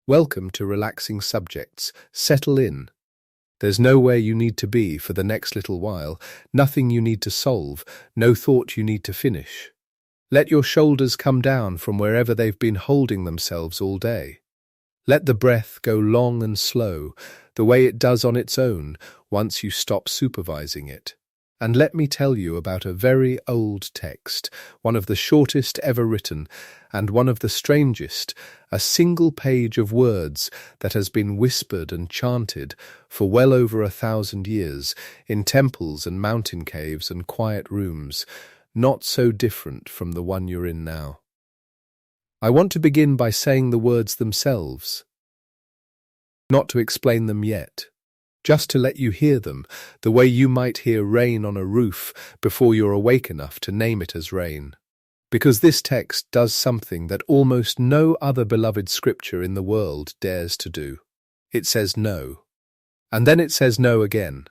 Welcome to Relaxing Subjects. Settle in. There's nowhere you need to be for the next little while, nothing you need to solve, no thought you need to finish. Let your shoulders come down from wherever they've been holding themselves all day. Let the breath go long and slow, the way it does on its own once you stop supervising it. And let me tell you about a very old text, one of the shortest ever written, and one of the strangest, a single page of words that has been whispered and chanted for well over 1,000 years in temples and mountain caves and quiet rooms, not so different from the one you're in now. I want to begin by saying the words themselves, not to explain them yet. Just to let you hear them, the way you might hear rain on a roof before you're awake enough to name it as rain. Because this text does something that almost no other beloved scripture in the world dares to do. It says no. And then it says no again.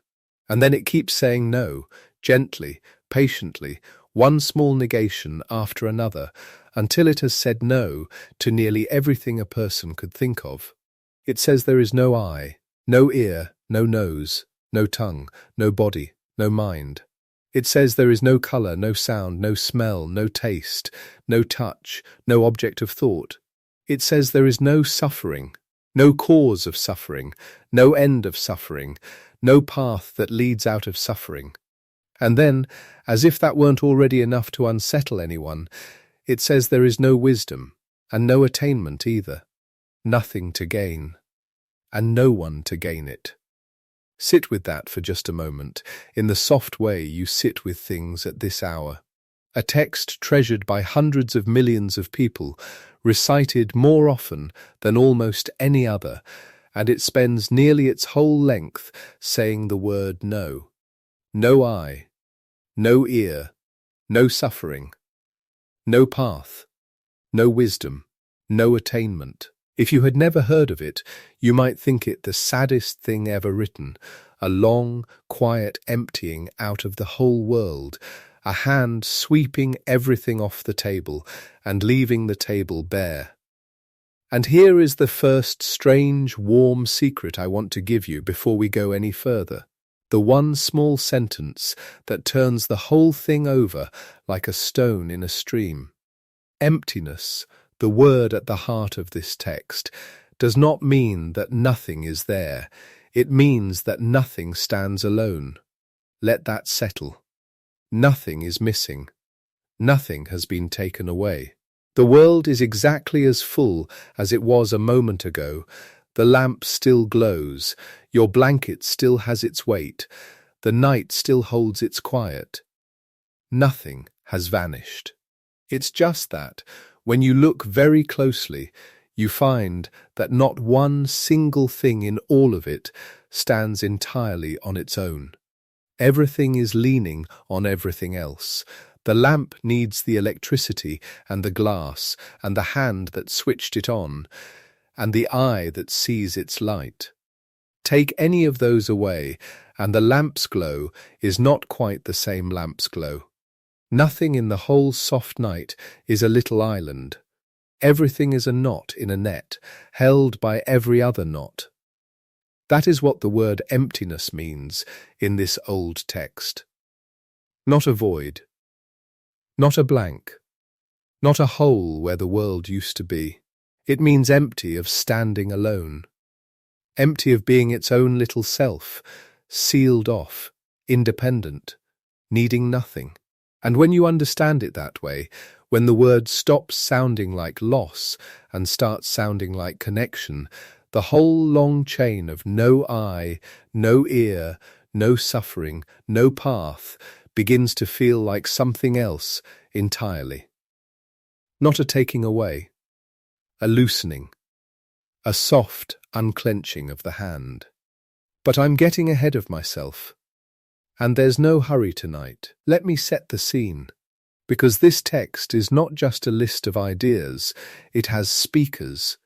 And then it keeps saying no, gently, patiently, one small negation after another, until it has said no to nearly everything a person could think of. It says there is no eye, no ear, no nose, no tongue, no body, no mind. It says there is no colour, no sound, no smell, no taste, no touch, no object of thought. It says there is no suffering, no cause of suffering, no end of suffering, no path that leads out of suffering. And then, as if that weren't already enough to unsettle anyone, it says there is no wisdom, and no attainment either, nothing to gain, and no one to gain it. Sit with that for just a moment, in the soft way you sit with things at this hour. A text treasured by hundreds of millions of people, recited more often than almost any other, and it spends nearly its whole length saying the word no. No eye, no ear, no suffering, no path, no wisdom, no attainment. If you had never heard of it, you might think it the saddest thing ever written, a long, quiet emptying out of the whole world, a hand sweeping everything off the table and leaving the table bare. And here is the first strange, warm secret I want to give you before we go any further. The one small sentence that turns the whole thing over like a stone in a stream. Emptiness, the word at the heart of this text, does not mean that nothing is there. It means that nothing stands alone. Let that settle. Nothing is missing. Nothing has been taken away. The world is exactly as full as it was a moment ago. The lamp still glows. Your blanket still has its weight. The night still holds its quiet. Nothing has vanished. It's just that, when you look very closely, you find that not one single thing in all of it stands entirely on its own. Everything is leaning on everything else. The lamp needs the electricity and the glass and the hand that switched it on, and the eye that sees its light. Take any of those away, and the lamp's glow is not quite the same lamp's glow. Nothing in the whole soft night is a little island. Everything is a knot in a net, held by every other knot. That is what the word emptiness means in this old text. Not a void, not a blank, not a hole where the world used to be. It means empty of standing alone, empty of being its own little self, sealed off, independent, needing nothing. And when you understand it that way, when the word stops sounding like loss and starts sounding like connection, the whole long chain of no eye, no ear, no suffering, no path begins to feel like something else entirely. Not a taking away, a loosening, a soft unclenching of the hand. But I'm getting ahead of myself. And there's no hurry tonight. Let me set the scene. Because this text is not just a list of ideas, it has speakers.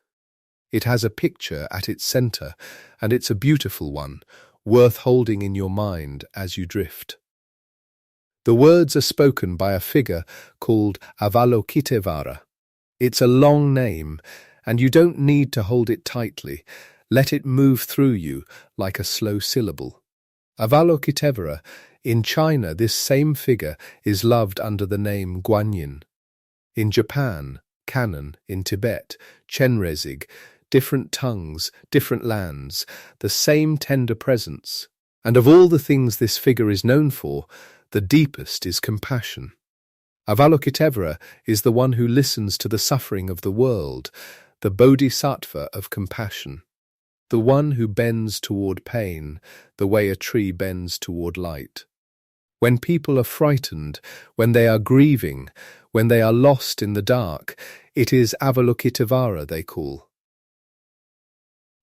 It has a picture at its centre, and it's a beautiful one, worth holding in your mind as you drift. The words are spoken by a figure called Avalokiteshvara. It's a long name, And you don't need to hold it tightly. Let it move through you like a slow syllable. Avalokiteshvara, in China, this same figure is loved under the name Guanyin. In Japan, Kannon, in Tibet, Chenrezig, different tongues, different lands, the same tender presence. And of all the things this figure is known for, the deepest is compassion. Avalokiteshvara is the one who listens to the suffering of the world, the bodhisattva of compassion, the one who bends toward pain the way a tree bends toward light. When people are frightened, when they are grieving, when they are lost in the dark, it is Avalokiteshvara they call.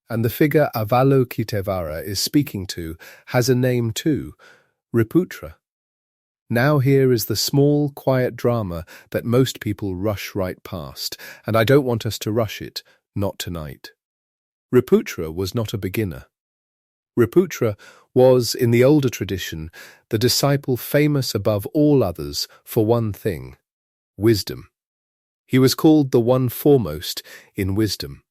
And the figure Avalokiteshvara is speaking to has a name too, Riputra. Now here is the small, quiet drama that most people rush right past, and I don't want us to rush it, not tonight. Riputra was not a beginner. Riputra was, in the older tradition, the disciple famous above all others for one thing, wisdom. He was called the one foremost in wisdom,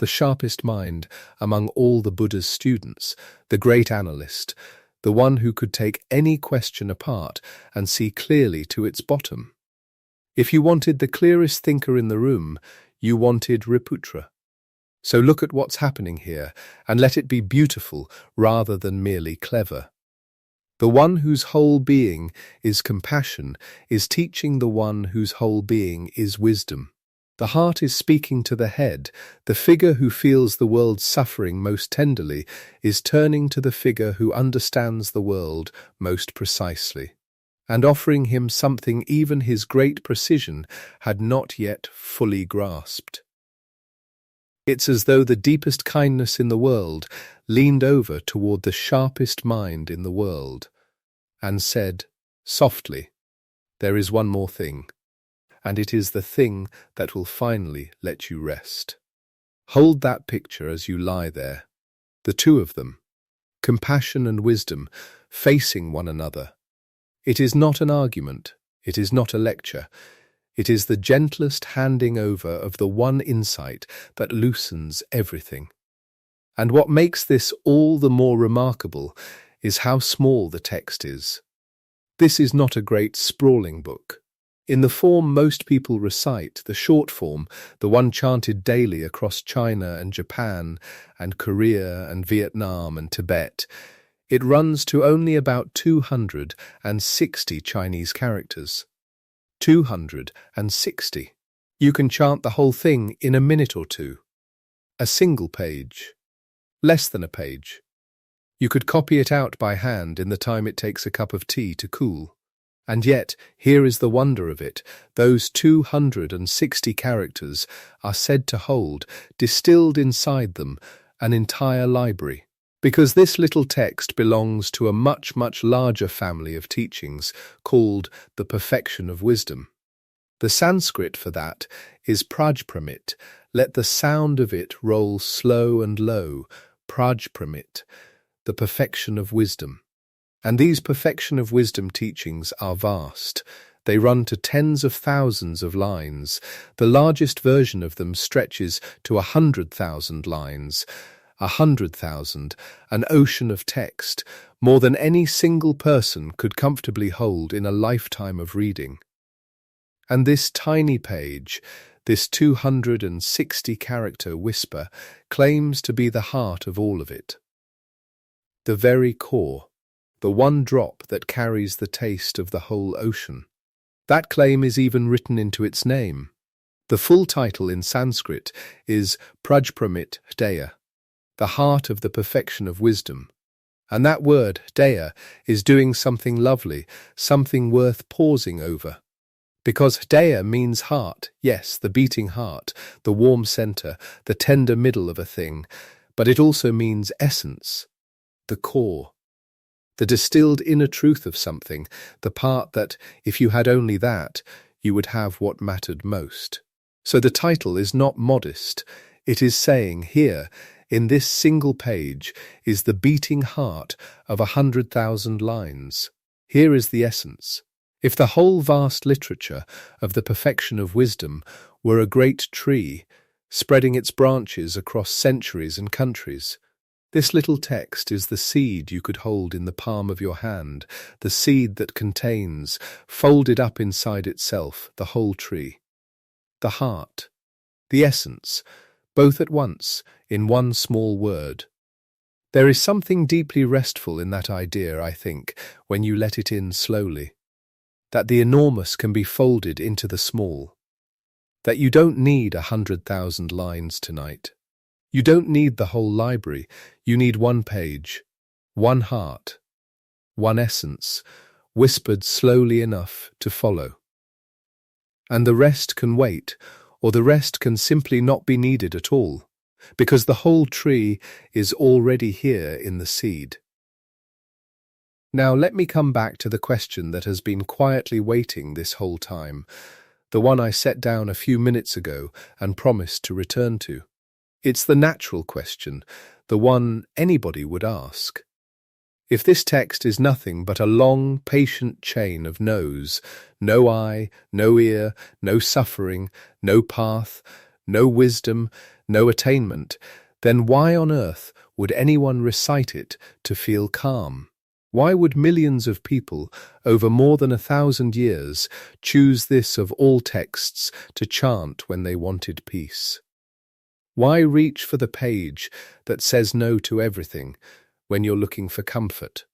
the sharpest mind among all the Buddha's students, the great analyst, the one who could take any question apart and see clearly to its bottom. If you wanted the clearest thinker in the room, you wanted Riputra. So look at what's happening here, and let it be beautiful rather than merely clever. The one whose whole being is compassion is teaching the one whose whole being is wisdom. The heart is speaking to the head. The figure who feels the world's suffering most tenderly is turning to the figure who understands the world most precisely, and offering him something even his great precision had not yet fully grasped. It's as though the deepest kindness in the world leaned over toward the sharpest mind in the world and said, softly, "There is one more thing, and it is the thing that will finally let you rest." Hold that picture as you lie there, the two of them, compassion and wisdom, facing one another. It is not an argument, it is not a lecture. It is the gentlest handing over of the one insight that loosens everything. And what makes this all the more remarkable is how small the text is. This is not a great sprawling book. In the form most people recite, the short form, the one chanted daily across China and Japan and Korea and Vietnam and Tibet, it runs to only about 260 Chinese characters. 260. You can chant the whole thing in a minute or two. A single page. Less than a page. You could copy it out by hand in the time it takes a cup of tea to cool. And yet, here is the wonder of it. Those 260 characters are said to hold, distilled inside them, an entire library. Because this little text belongs to a much, much larger family of teachings called the perfection of wisdom. The Sanskrit for that is prajpramit. Let the sound of it roll slow and low, prajpramit, the perfection of wisdom. And these perfection of wisdom teachings are vast. They run to tens of thousands of lines. The largest version of them stretches to 100,000 lines. 100,000, an ocean of text, more than any single person could comfortably hold in a lifetime of reading. And this tiny page, this 260-character whisper, claims to be the heart of all of it. The very core, the one drop that carries the taste of the whole ocean. That claim is even written into its name. The full title in Sanskrit is Prajpramit Hdeya, the heart of the perfection of wisdom. And that word, Hdeya, is doing something lovely, something worth pausing over. Because Hdeya means heart, yes, the beating heart, the warm center, the tender middle of a thing, but it also means essence, the core, the distilled inner truth of something, the part that, if you had only that, you would have what mattered most. So the title is not modest. It is saying, here, in this single page, is the beating heart of 100,000 lines. Here is the essence. If the whole vast literature of the perfection of wisdom were a great tree, spreading its branches across centuries and countries. This little text is the seed you could hold in the palm of your hand, the seed that contains, folded up inside itself, the whole tree. The heart, the essence, both at once, in one small word. There is something deeply restful in that idea, I think, when you let it in slowly. That the enormous can be folded into the small. That you don't need 100,000 lines tonight. You don't need the whole library. You need one page, one heart, one essence, whispered slowly enough to follow. And the rest can wait, or the rest can simply not be needed at all, because the whole tree is already here in the seed. Now let me come back to the question that has been quietly waiting this whole time, the one I set down a few minutes ago and promised to return to. It's the natural question, the one anybody would ask. If this text is nothing but a long, patient chain of no's, no eye, no ear, no suffering, no path, no wisdom, no attainment, then why on earth would anyone recite it to feel calm? Why would millions of people, over more than 1,000 years, choose this of all texts to chant when they wanted peace? Why reach for the page that says no to everything when you're looking for comfort?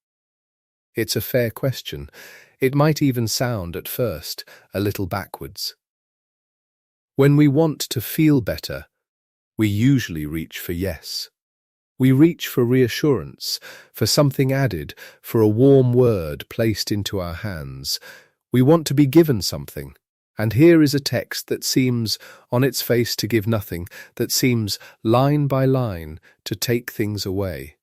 It's a fair question. It might even sound, at first, a little backwards. When we want to feel better, we usually reach for yes. We reach for reassurance, for something added, for a warm word placed into our hands. We want to be given something. And here is a text that seems, on its face, to give nothing, that seems, line by line, to take things away.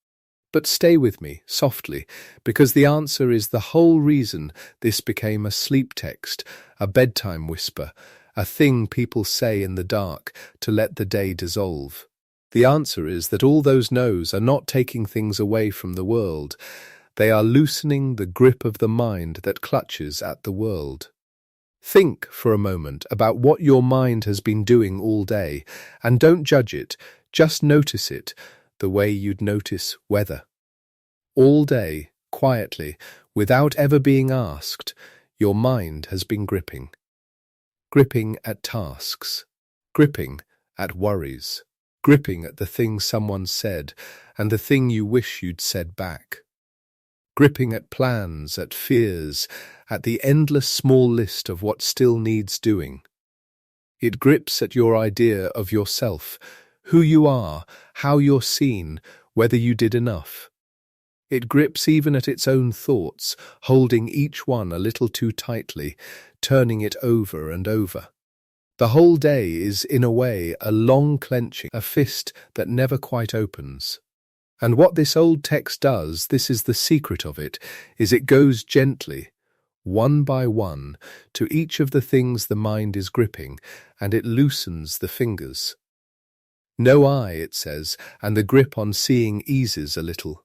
But stay with me, softly, because the answer is the whole reason this became a sleep text, a bedtime whisper, a thing people say in the dark to let the day dissolve. The answer is that all those no's are not taking things away from the world. They are loosening the grip of the mind that clutches at the world. Think for a moment about what your mind has been doing all day, and don't judge it, just notice it, the way you'd notice weather. All day, quietly, without ever being asked, your mind has been gripping. Gripping at tasks, gripping at worries, gripping at the thing someone said and the thing you wish you'd said back. Gripping at plans, at fears, at the endless small list of what still needs doing. It grips at your idea of yourself, who you are, how you're seen, whether you did enough. It grips even at its own thoughts, holding each one a little too tightly, turning it over and over. The whole day is, in a way, a long clenching, a fist that never quite opens. And what this old text does, this is the secret of it, is it goes gently, one by one, to each of the things the mind is gripping, and it loosens the fingers. No eye, it says, and the grip on seeing eases a little.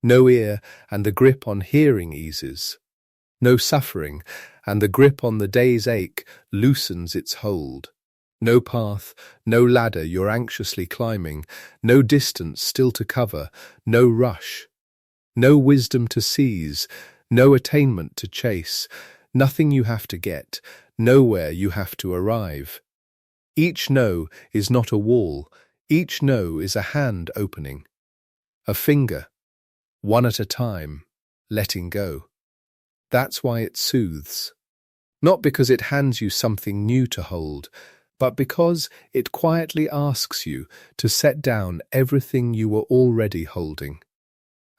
No ear, and the grip on hearing eases. No suffering, and the grip on the day's ache loosens its hold. No path, no ladder you're anxiously climbing, no distance still to cover, no rush. No wisdom to seize, no attainment to chase, nothing you have to get, nowhere you have to arrive. Each no is not a wall, each no is a hand opening. A finger, one at a time, letting go. That's why it soothes. Not because it hands you something new to hold, but because it quietly asks you to set down everything you were already holding.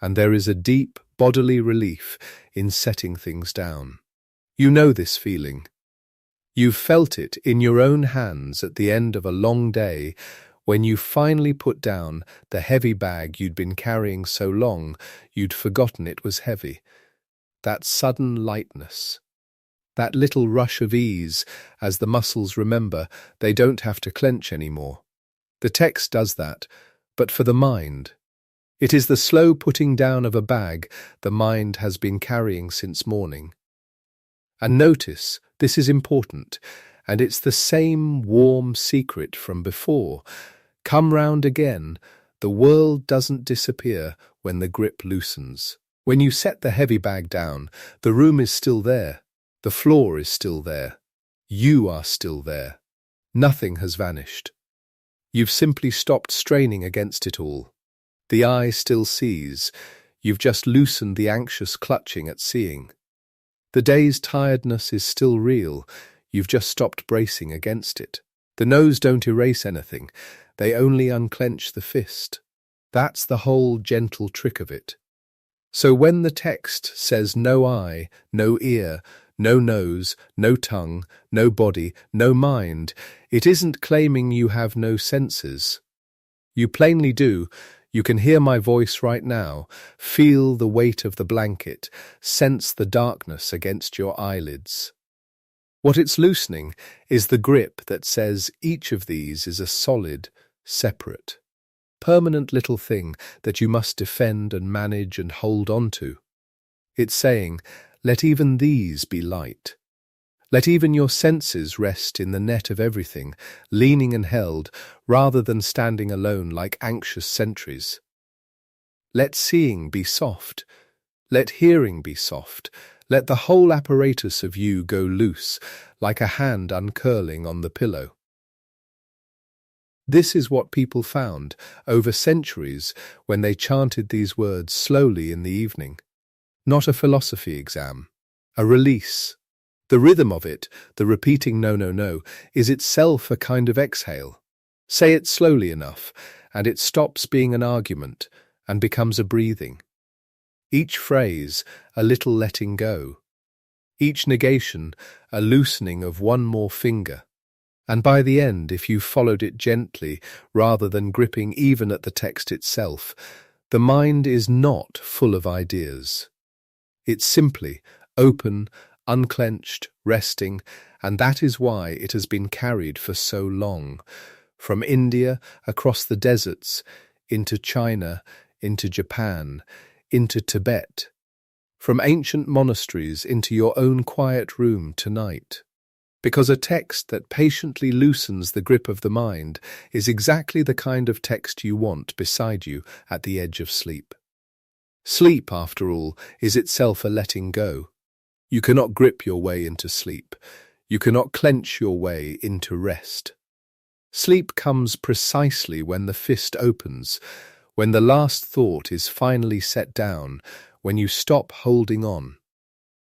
And there is a deep bodily relief in setting things down. You know this feeling. You've felt it in your own hands at the end of a long day, when you finally put down the heavy bag you'd been carrying so long you'd forgotten it was heavy. That sudden lightness. That little rush of ease as the muscles remember they don't have to clench anymore. The text does that, but for the mind. It is the slow putting down of a bag the mind has been carrying since morning. And notice, this is important, and it's the same warm secret from before. Come round again. The world doesn't disappear when the grip loosens. When you set the heavy bag down, the room is still there. The floor is still there. You are still there. Nothing has vanished. You've simply stopped straining against it all. The eye still sees. You've just loosened the anxious clutching at seeing. The day's tiredness is still real. You've just stopped bracing against it. The nose don't erase anything. They only unclench the fist. That's the whole gentle trick of it. So when the text says no eye, no ear, no nose, no tongue, no body, no mind, it isn't claiming you have no senses. You plainly do. You can hear my voice right now, feel the weight of the blanket, sense the darkness against your eyelids. What it's loosening is the grip that says each of these is a solid, separate, permanent little thing that you must defend and manage and hold on to. It's saying, let even these be light. Let even your senses rest in the net of everything, leaning and held, rather than standing alone like anxious sentries. Let seeing be soft. Let hearing be soft. Let the whole apparatus of you go loose, like a hand uncurling on the pillow. This is what people found over centuries when they chanted these words slowly in the evening. Not a philosophy exam, a release. The rhythm of it, the repeating no, no, no, is itself a kind of exhale. Say it slowly enough, and it stops being an argument and becomes a breathing. Each phrase, a little letting go. Each negation, a loosening of one more finger. And by the end, if you followed it gently, rather than gripping even at the text itself, the mind is not full of ideas. It's simply open, unclenched, resting, and that is why it has been carried for so long, from India, across the deserts, into China, into Japan, into Tibet, from ancient monasteries into your own quiet room tonight. Because a text that patiently loosens the grip of the mind is exactly the kind of text you want beside you at the edge of sleep. Sleep, after all, is itself a letting go. You cannot grip your way into sleep. You cannot clench your way into rest. Sleep comes precisely when the fist opens, when the last thought is finally set down, when you stop holding on.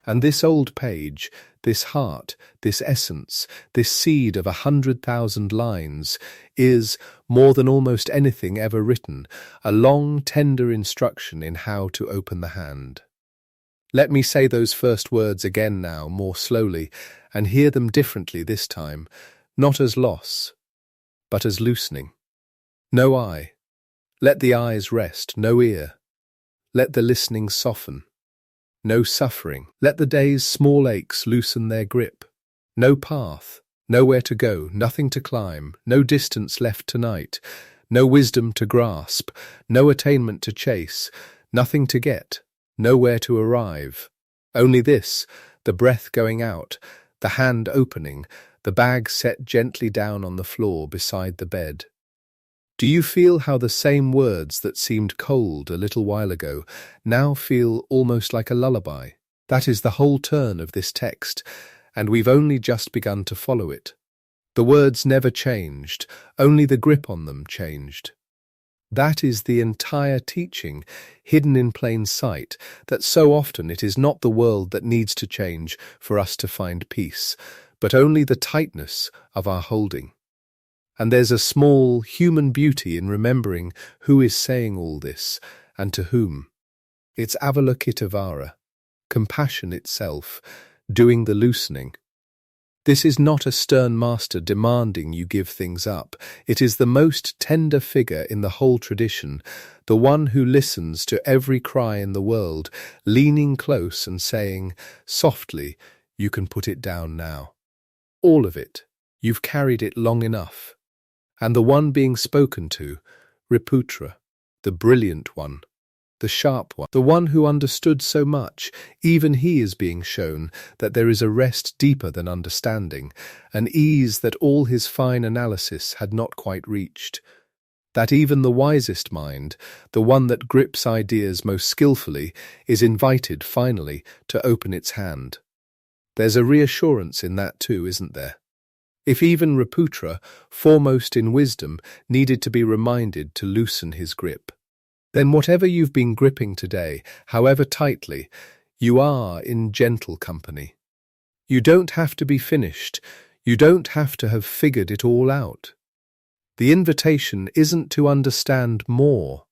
And this old page, this heart, this essence, this seed of 100,000 lines is, more than almost anything ever written, a long, tender instruction in how to open the hand. Let me say those first words again now, more slowly, and hear them differently this time, not as loss, but as loosening. No eye. Let the eyes rest, no ear. Let the listening soften. No suffering. Let the day's small aches loosen their grip. No path, nowhere to go, nothing to climb, no distance left tonight, no wisdom to grasp, no attainment to chase, nothing to get, nowhere to arrive. Only this, the breath going out, the hand opening, the bag set gently down on the floor beside the bed. Do you feel how the same words that seemed cold a little while ago now feel almost like a lullaby? That is the whole turn of this text, and we've only just begun to follow it. The words never changed, only the grip on them changed. That is the entire teaching, hidden in plain sight, that so often it is not the world that needs to change for us to find peace, but only the tightness of our holding. And there's a small human beauty in remembering who is saying all this, and to whom. It's Avalokiteshvara, compassion itself, doing the loosening. This is not a stern master demanding you give things up. It is the most tender figure in the whole tradition, the one who listens to every cry in the world, leaning close and saying, softly, you can put it down now. All of it. You've carried it long enough. And the one being spoken to, Riputra, the brilliant one, the sharp one, the one who understood so much. Even he is being shown that there is a rest deeper than understanding, an ease that all his fine analysis had not quite reached. That even the wisest mind, the one that grips ideas most skillfully, is invited, finally, to open its hand. There's a reassurance in that too, isn't there? If even Raputra, foremost in wisdom, needed to be reminded to loosen his grip, then whatever you've been gripping today, however tightly, you are in gentle company. You don't have to be finished. You don't have to have figured it all out. The invitation isn't to understand more.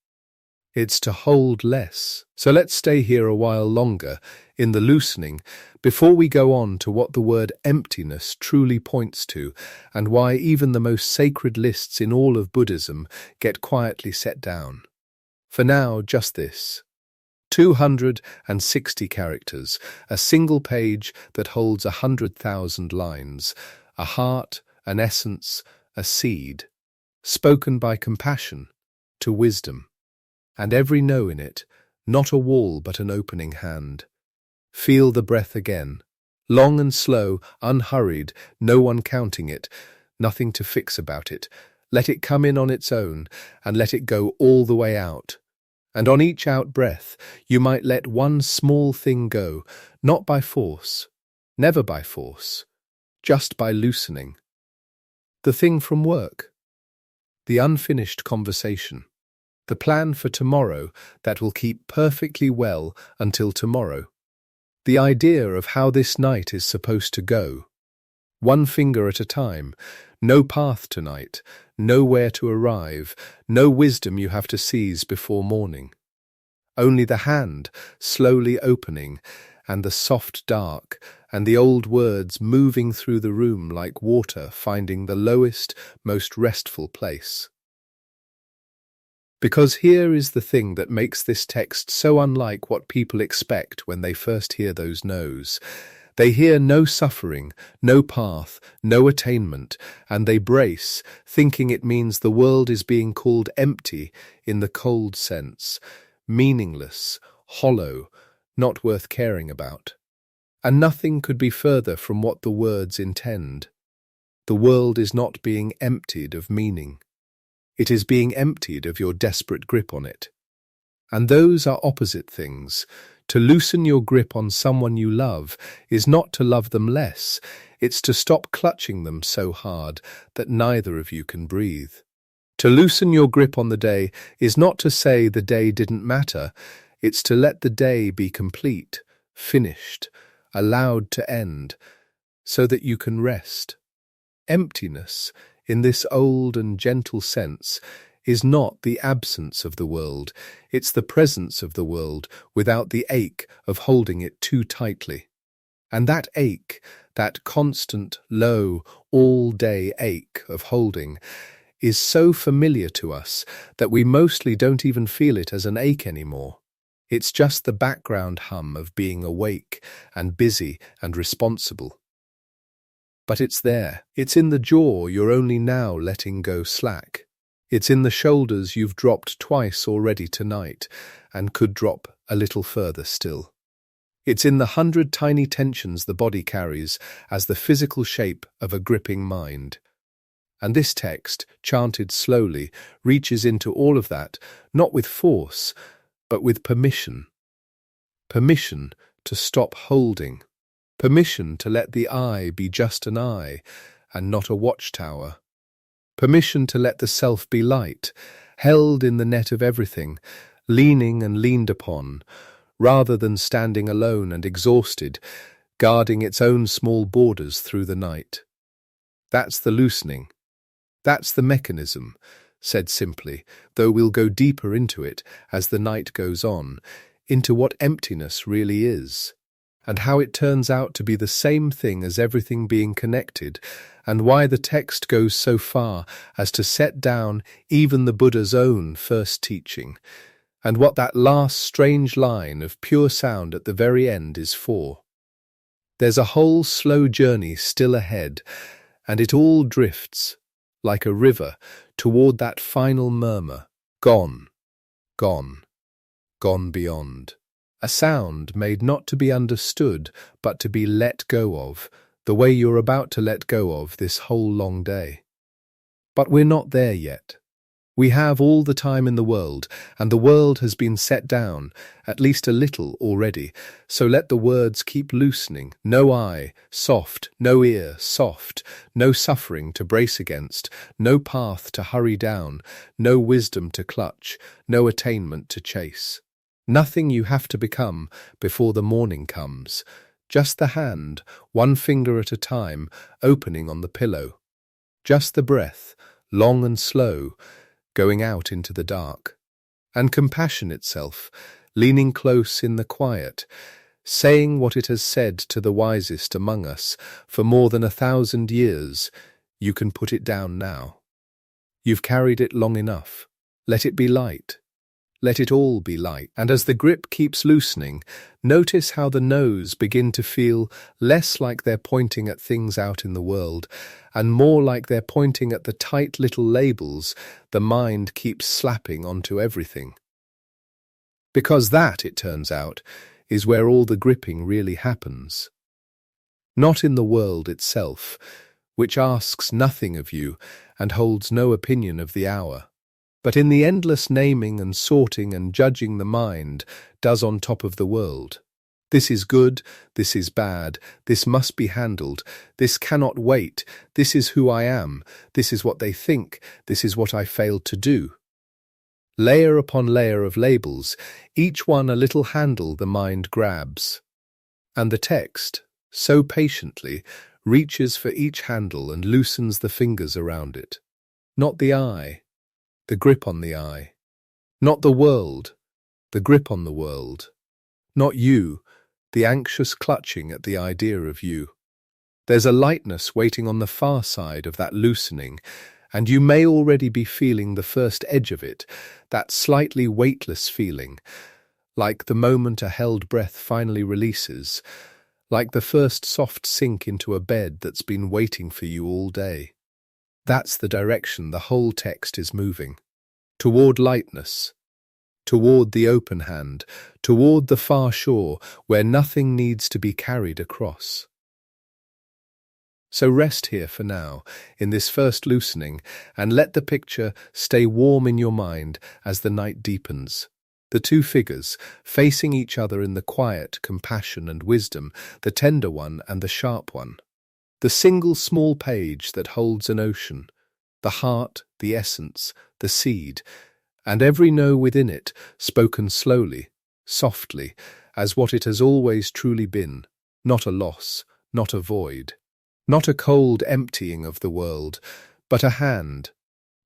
It's to hold less. So let's stay here a while longer, in the loosening, before we go on to what the word emptiness truly points to, and why even the most sacred lists in all of Buddhism get quietly set down. For now, just this. 260 characters, a single page that holds 100,000 lines, a heart, an essence, a seed, spoken by compassion to wisdom. And every no in it, not a wall but an opening hand. Feel the breath again, long and slow, unhurried, no one counting it, nothing to fix about it. Let it come in on its own, and let it go all the way out. And on each out-breath, you might let one small thing go, not by force, never by force, just by loosening. The thing from work, the unfinished conversation, the plan for tomorrow that will keep perfectly well until tomorrow. The idea of how this night is supposed to go. One finger at a time, no path tonight, nowhere to arrive, no wisdom you have to seize before morning. Only the hand slowly opening, and the soft dark, and the old words moving through the room like water finding the lowest, most restful place. Because here is the thing that makes this text so unlike what people expect when they first hear those no's. They hear no suffering, no path, no attainment, and they brace, thinking it means the world is being called empty in the cold sense, meaningless, hollow, not worth caring about. And nothing could be further from what the words intend. The world is not being emptied of meaning. It is being emptied of your desperate grip on it. And those are opposite things. To loosen your grip on someone you love is not to love them less, it's to stop clutching them so hard that neither of you can breathe. To loosen your grip on the day is not to say the day didn't matter, it's to let the day be complete, finished, allowed to end, so that you can rest. Emptiness, in this old and gentle sense, is not the absence of the world, it's the presence of the world without the ache of holding it too tightly. And that ache, that constant, low, all-day ache of holding, is so familiar to us that we mostly don't even feel it as an ache anymore. It's just the background hum of being awake and busy and responsible. But it's there. It's in the jaw you're only now letting go slack. It's in the shoulders you've dropped twice already tonight and could drop a little further still. It's in the 100 tiny tensions the body carries as the physical shape of a gripping mind. And this text, chanted slowly, reaches into all of that, not with force, but with permission. Permission to stop holding. Permission to let the eye be just an eye and not a watchtower. Permission to let the self be light, held in the net of everything, leaning and leaned upon, rather than standing alone and exhausted, guarding its own small borders through the night. That's the loosening. That's the mechanism, said simply, though we'll go deeper into it as the night goes on, into what emptiness really is, and how it turns out to be the same thing as everything being connected, and why the text goes so far as to set down even the Buddha's own first teaching, and what that last strange line of pure sound at the very end is for. There's a whole slow journey still ahead, and it all drifts, like a river, toward that final murmur, gone, gone. gone beyond. A sound made not to be understood, but to be let go of, the way you're about to let go of this whole long day. But we're not there yet. We have all the time in the world, and the world has been set down, at least a little already, so let the words keep loosening. No eye, soft, no ear, soft, no suffering to brace against, no path to hurry down, no wisdom to clutch, no attainment to chase. Nothing you have to become before the morning comes, just the hand, one finger at a time, opening on the pillow. Just the breath, long and slow, going out into the dark, and compassion itself, leaning close in the quiet, saying what it has said to the wisest among us for more than 1,000 years. You can put it down now. You've carried it long enough. Let it be light. Let it all be light. And as the grip keeps loosening, notice how the nose begin to feel less like they're pointing at things out in the world, and more like they're pointing at the tight little labels the mind keeps slapping onto everything. Because that, it turns out, is where all the gripping really happens. Not in the world itself, which asks nothing of you and holds no opinion of the hour, but in the endless naming and sorting and judging the mind does on top of the world. This is good, this is bad, this must be handled, this cannot wait, this is who I am, this is what they think, this is what I failed to do. Layer upon layer of labels, each one a little handle the mind grabs. And the text, so patiently, reaches for each handle and loosens the fingers around it. Not the eye, the grip on the eye. Not the world, the grip on the world. Not you, the anxious clutching at the idea of you. There's a lightness waiting on the far side of that loosening, and you may already be feeling the first edge of it, that slightly weightless feeling, like the moment a held breath finally releases, like the first soft sink into a bed that's been waiting for you all day. That's the direction the whole text is moving. Toward lightness, toward the open hand, toward the far shore where nothing needs to be carried across. So rest here for now, in this first loosening, and let the picture stay warm in your mind as the night deepens. The two figures, facing each other in the quiet, compassion and wisdom, the tender one and the sharp one. The single small page that holds an ocean, the heart, the essence, the seed, and every no within it, spoken slowly, softly, as what it has always truly been, not a loss, not a void, not a cold emptying of the world, but a hand,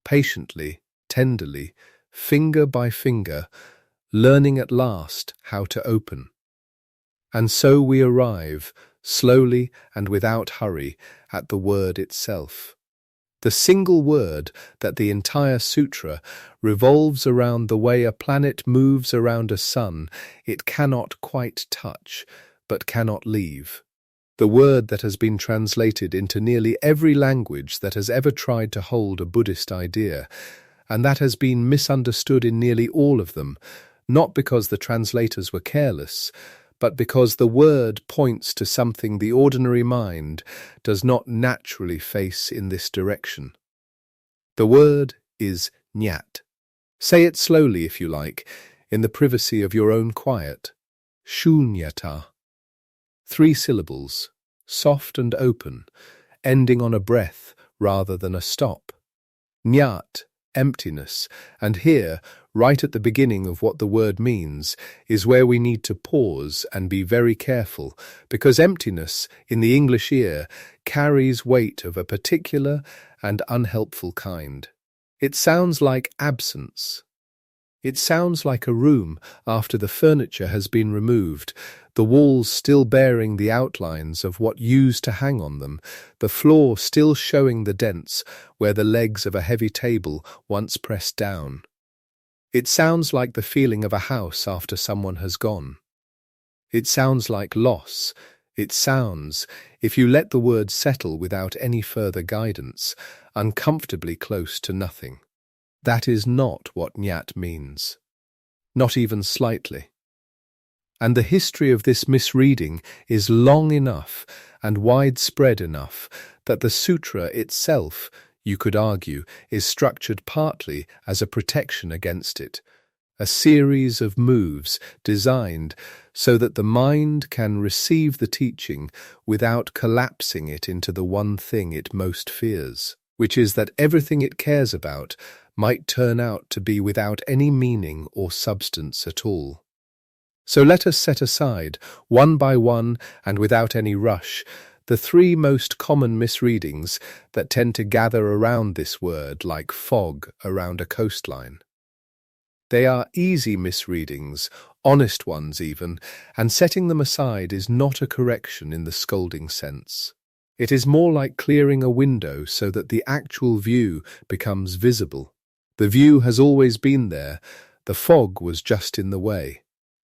patiently, tenderly, finger by finger, learning at last how to open. And so we arrive, slowly and without hurry, at the word itself. The single word that the entire sutra revolves around the way a planet moves around a sun it cannot quite touch, but cannot leave. The word that has been translated into nearly every language that has ever tried to hold a Buddhist idea, and that has been misunderstood in nearly all of them, not because the translators were careless, but because the word points to something the ordinary mind does not naturally face in this direction. The word is nyat. Say it slowly if you like, in the privacy of your own quiet. Shunyata. 3 syllables, soft and open, ending on a breath rather than a stop. Nyat, emptiness, and here, right at the beginning of what the word means, is where we need to pause and be very careful, because emptiness, in the English ear, carries weight of a particular and unhelpful kind. It sounds like absence. It sounds like a room after the furniture has been removed, the walls still bearing the outlines of what used to hang on them, the floor still showing the dents where the legs of a heavy table once pressed down. It sounds like the feeling of a house after someone has gone. It sounds like loss. It sounds, if you let the word settle without any further guidance, uncomfortably close to nothing. That is not what nyat means. not even slightly. And the history of this misreading is long enough and widespread enough that the sutra itself, you could argue, is structured partly as a protection against it, a series of moves designed so that the mind can receive the teaching without collapsing it into the one thing it most fears, which is that everything it cares about might turn out to be without any meaning or substance at all. So let us set aside, one by one and without any rush, the three most common misreadings that tend to gather around this word like fog around a coastline. They are easy misreadings, honest ones even, and setting them aside is not a correction in the scolding sense. It is more like clearing a window so that the actual view becomes visible. The view has always been there, the fog was just in the way.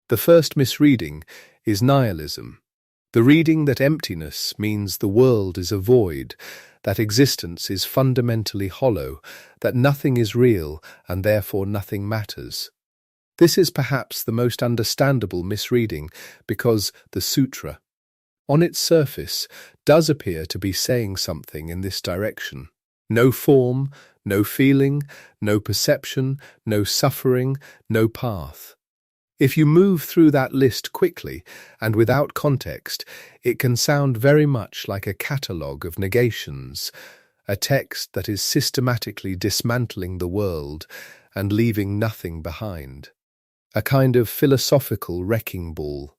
The first misreading is nihilism, the reading that emptiness means the world is a void, that existence is fundamentally hollow, that nothing is real and therefore nothing matters. This is perhaps the most understandable misreading because the sutra, on its surface, does appear to be saying something in this direction. No form, no feeling, no perception, no suffering, no path. If you move through that list quickly and without context, it can sound very much like a catalogue of negations, a text that is systematically dismantling the world and leaving nothing behind. A kind of philosophical wrecking ball,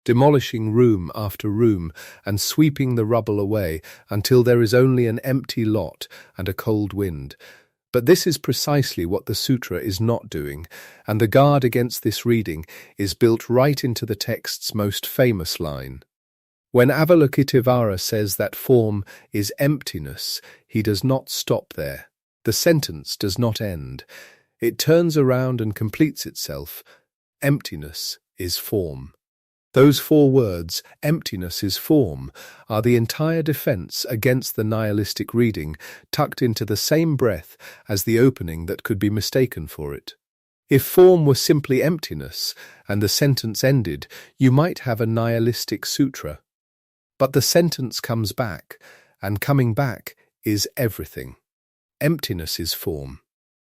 demolishing room after room and sweeping the rubble away until there is only an empty lot and a cold wind. But this is precisely what the sutra is not doing, and the guard against this reading is built right into the text's most famous line. When Avalokiteshvara says that form is emptiness, he does not stop there. The sentence does not end. It turns around and completes itself. Emptiness is form. Those four words, emptiness is form, are the entire defense against the nihilistic reading, tucked into the same breath as the opening that could be mistaken for it. If form were simply emptiness and the sentence ended, you might have a nihilistic sutra. But the sentence comes back, and coming back is everything. Emptiness is form.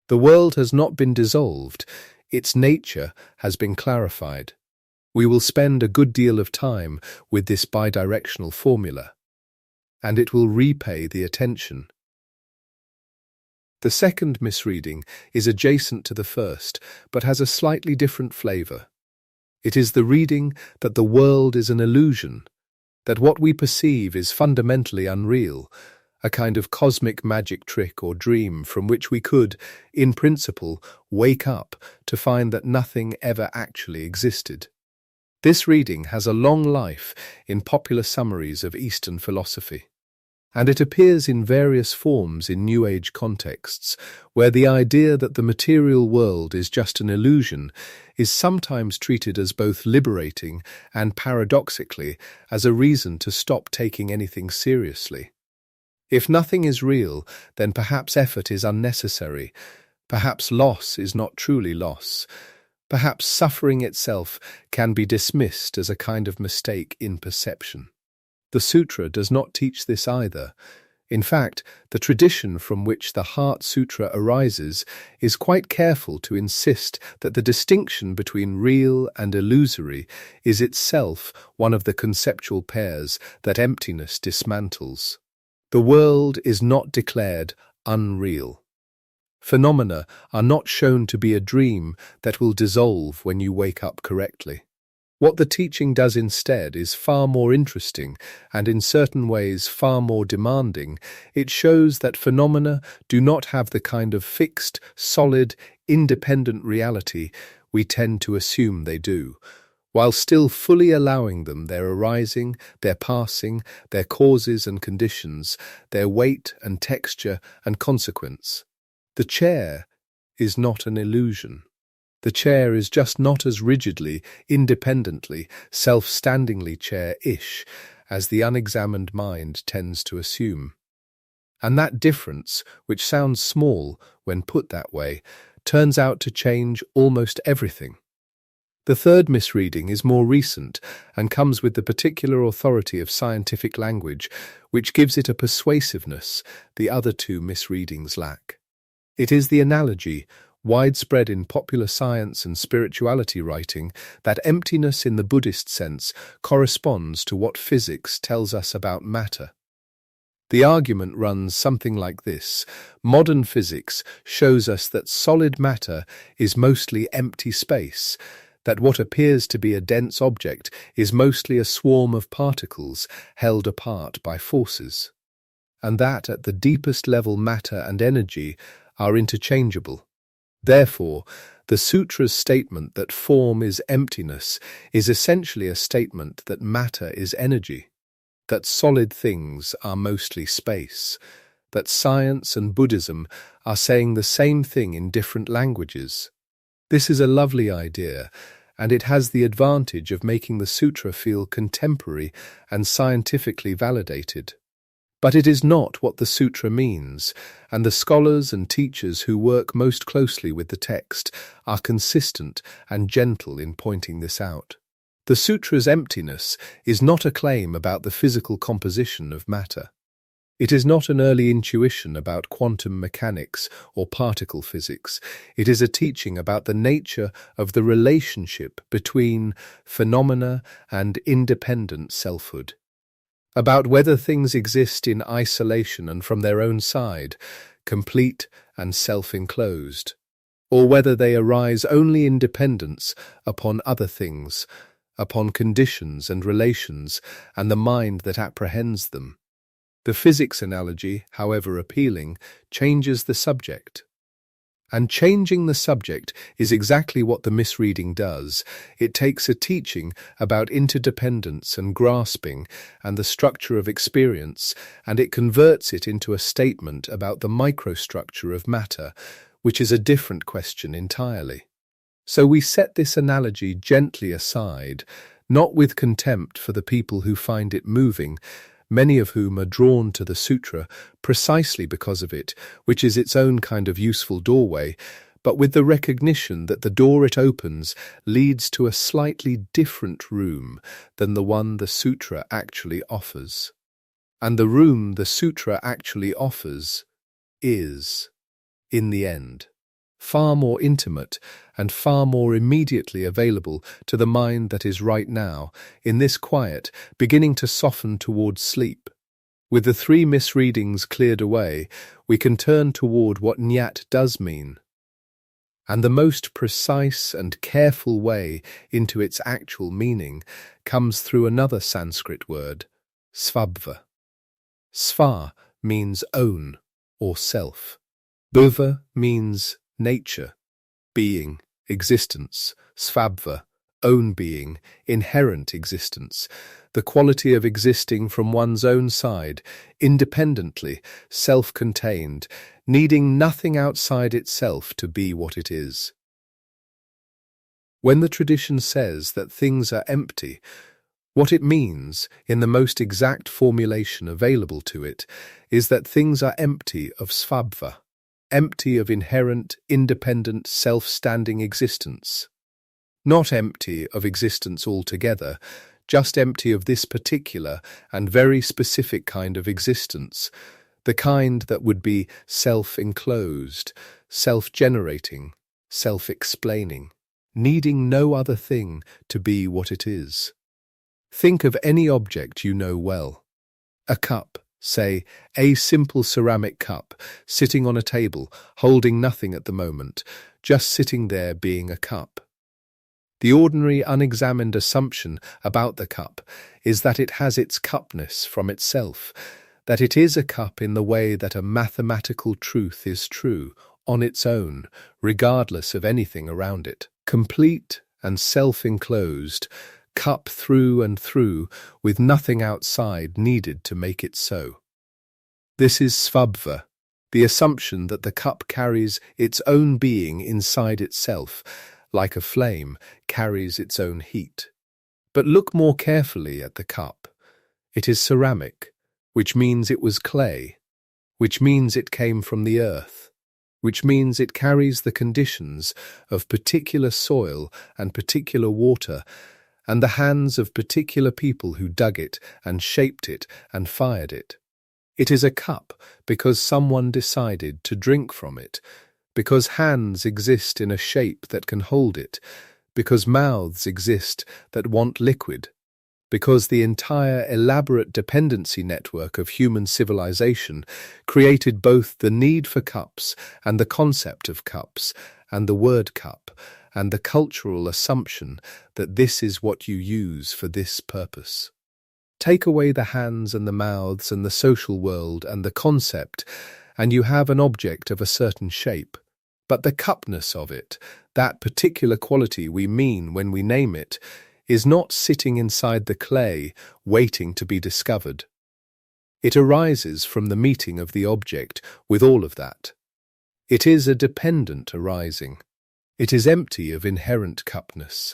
The world has not been dissolved, its nature has been clarified. We will spend a good deal of time with this bidirectional formula, and it will repay the attention. The second misreading is adjacent to the first, but has a slightly different flavour. It is the reading that the world is an illusion, that what we perceive is fundamentally unreal, a kind of cosmic magic trick or dream from which we could, in principle, wake up to find that nothing ever actually existed. This reading has a long life in popular summaries of Eastern philosophy, and it appears in various forms in New Age contexts, where the idea that the material world is just an illusion is sometimes treated as both liberating and, paradoxically, as a reason to stop taking anything seriously. If nothing is real, then perhaps effort is unnecessary, perhaps loss is not truly loss. Perhaps suffering itself can be dismissed as a kind of mistake in perception. The sutra does not teach this either. In fact, the tradition from which the Heart Sutra arises is quite careful to insist that the distinction between real and illusory is itself one of the conceptual pairs that emptiness dismantles. The world is not declared unreal. Phenomena are not shown to be a dream that will dissolve when you wake up correctly. What the teaching does instead is far more interesting and in certain ways far more demanding. It shows that phenomena do not have the kind of fixed, solid, independent reality we tend to assume they do, while still fully allowing them their arising, their passing, their causes and conditions, their weight and texture and consequence. The chair is not an illusion. The chair is just not as rigidly, independently, self-standingly chair-ish as the unexamined mind tends to assume. And that difference, which sounds small when put that way, turns out to change almost everything. The third misreading is more recent and comes with the particular authority of scientific language, which gives it a persuasiveness the other two misreadings lack. It is the analogy, widespread in popular science and spirituality writing, that emptiness in the Buddhist sense corresponds to what physics tells us about matter. The argument runs something like this. Modern physics shows us that solid matter is mostly empty space, that what appears to be a dense object is mostly a swarm of particles held apart by forces, and that at the deepest level matter and energy are interchangeable. Therefore, the Sutra's statement that form is emptiness is essentially a statement that matter is energy, that solid things are mostly space, that science and Buddhism are saying the same thing in different languages. This is a lovely idea, and it has the advantage of making the Sutra feel contemporary and scientifically validated. But it is not what the Sutra means, and the scholars and teachers who work most closely with the text are consistent and gentle in pointing this out. The Sutra's emptiness is not a claim about the physical composition of matter. It is not an early intuition about quantum mechanics or particle physics. It is a teaching about the nature of the relationship between phenomena and independent selfhood, about whether things exist in isolation and from their own side, complete and self-enclosed, or whether they arise only in dependence upon other things, upon conditions and relations and the mind that apprehends them. The physics analogy, however appealing, changes the subject. And changing the subject is exactly what the misreading does. It takes a teaching about interdependence and grasping and the structure of experience, and it converts it into a statement about the microstructure of matter, which is a different question entirely. So we set this analogy gently aside, not with contempt for the people who find it moving, many of whom are drawn to the Sutra precisely because of it, which is its own kind of useful doorway, but with the recognition that the door it opens leads to a slightly different room than the one the Sutra actually offers. And the room the Sutra actually offers is, in the end, far more intimate and far more immediately available to the mind that is right now, in this quiet, beginning to soften towards sleep. With the three misreadings cleared away, we can turn toward what Nyat does mean, and the most precise and careful way into its actual meaning comes through another Sanskrit word, svabhva. Sva means own or self. Bhuva means nature, being, existence. Svabhva, own being, inherent existence, the quality of existing from one's own side, independently, self-contained, needing nothing outside itself to be what it is. When the tradition says that things are empty, what it means, in the most exact formulation available to it, is that things are empty of svabhva, empty of inherent, independent, self-standing existence. Not empty of existence altogether, just empty of this particular and very specific kind of existence, the kind that would be self-enclosed, self-generating, self-explaining, needing no other thing to be what it is. Think of any object you know well. A cup, say, a simple ceramic cup, sitting on a table, holding nothing at the moment, just sitting there being a cup. The ordinary unexamined assumption about the cup is that it has its cupness from itself, that it is a cup in the way that a mathematical truth is true, on its own, regardless of anything around it. Complete and self-enclosed, cup through and through, with nothing outside needed to make it so. This is svabhva, the assumption that the cup carries its own being inside itself, like a flame carries its own heat. But look more carefully at the cup. It is ceramic, which means it was clay, which means it came from the earth. which means it carries the conditions of particular soil and particular water and the hands of particular people who dug it and shaped it and fired it. It is a cup because someone decided to drink from it, because hands exist in a shape that can hold it, because mouths exist that want liquid, because the entire elaborate dependency network of human civilization created both the need for cups and the concept of cups and the word cup and the cultural assumption that this is what you use for this purpose. Take away the hands and the mouths and the social world and the concept, and you have an object of a certain shape. But the cupness of it, that particular quality we mean when we name it, is not sitting inside the clay, waiting to be discovered. It arises from the meeting of the object with all of that. It is a dependent arising. It is empty of inherent cupness,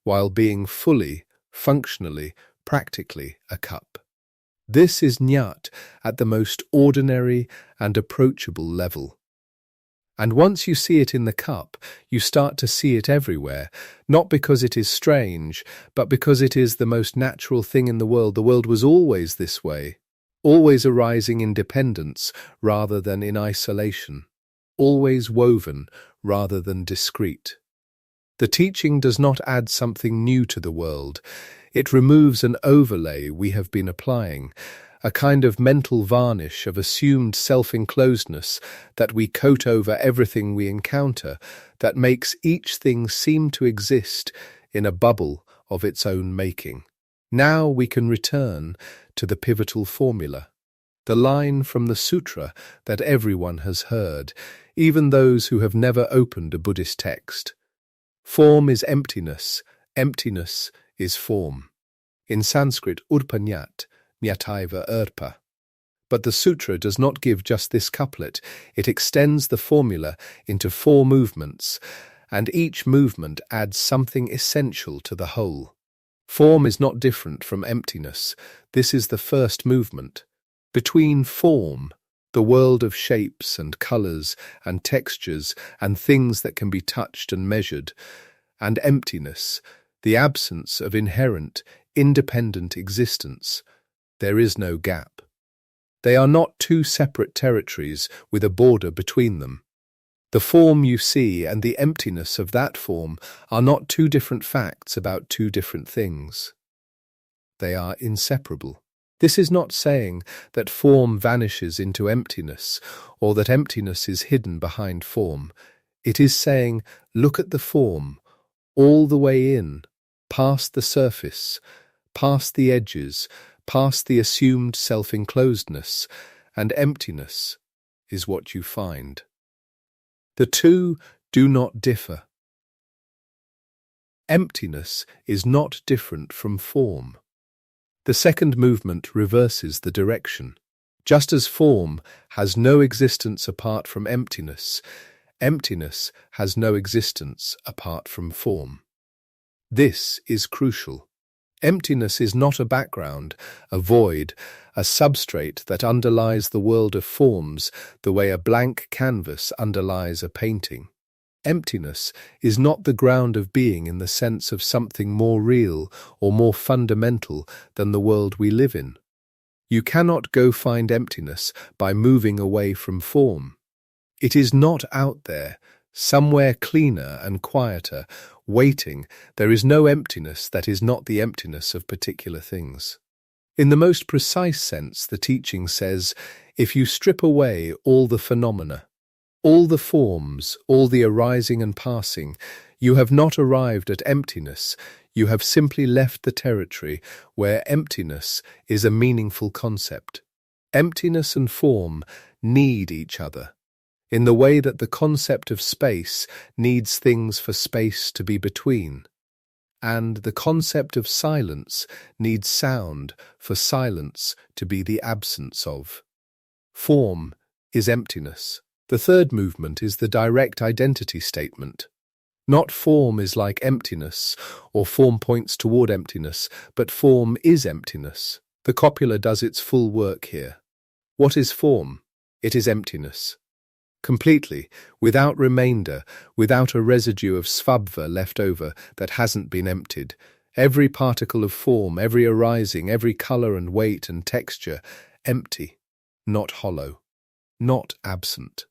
while being fully, functionally, practically a cup. This is Nyat at the most ordinary and approachable level. And once you see it in the cup, you start to see it everywhere, not because it is strange, but because it is the most natural thing in the world. The world was always this way, always arising in dependence rather than in isolation, always woven rather than discrete. The teaching does not add something new to the world. It removes an overlay we have been applying, a kind of mental varnish of assumed self-enclosedness that we coat over everything we encounter, that makes each thing seem to exist in a bubble of its own making. Now we can return to the pivotal formula, the line from the Sutra that everyone has heard, even those who have never opened a Buddhist text. Form is emptiness, emptiness is form. In Sanskrit, urpanyat, nyataiva urpa. But the sutra does not give just this couplet. It extends the formula into 4 movements, and each movement adds something essential to the whole. Form is not different from emptiness. This is the first movement. Between form, the world of shapes and colours and textures and things that can be touched and measured, and emptiness, the absence of inherent, independent existence, there is no gap. They are not 2 separate territories with a border between them. The form you see and the emptiness of that form are not 2 different facts about 2 different things. They are inseparable. This is not saying that form vanishes into emptiness or that emptiness is hidden behind form. It is saying, look at the form, all the way in, past the surface, past the edges, past the assumed self-enclosedness, and emptiness is what you find. The 2 do not differ. Emptiness is not different from form. The second movement reverses the direction. Just as form has no existence apart from emptiness, emptiness has no existence apart from form. This is crucial. Emptiness is not a background, a void, a substrate that underlies the world of forms the way a blank canvas underlies a painting. Emptiness is not the ground of being in the sense of something more real or more fundamental than the world we live in. You cannot go find emptiness by moving away from form. It is not out there, somewhere cleaner and quieter, waiting. There is no emptiness that is not the emptiness of particular things. In the most precise sense, the teaching says, if you strip away all the phenomena, all the forms, all the arising and passing, you have not arrived at emptiness. You have simply left the territory where emptiness is a meaningful concept. Emptiness and form need each other, in the way that the concept of space needs things for space to be between, and the concept of silence needs sound for silence to be the absence of. Form is emptiness. The third movement is the direct identity statement. Not form is like emptiness, or form points toward emptiness, but form is emptiness. The copula does its full work here. What is form? It is emptiness. Completely, without remainder, without a residue of svabhava left over that hasn't been emptied. Every particle of form, every arising, every colour and weight and texture, empty, not hollow, not absent.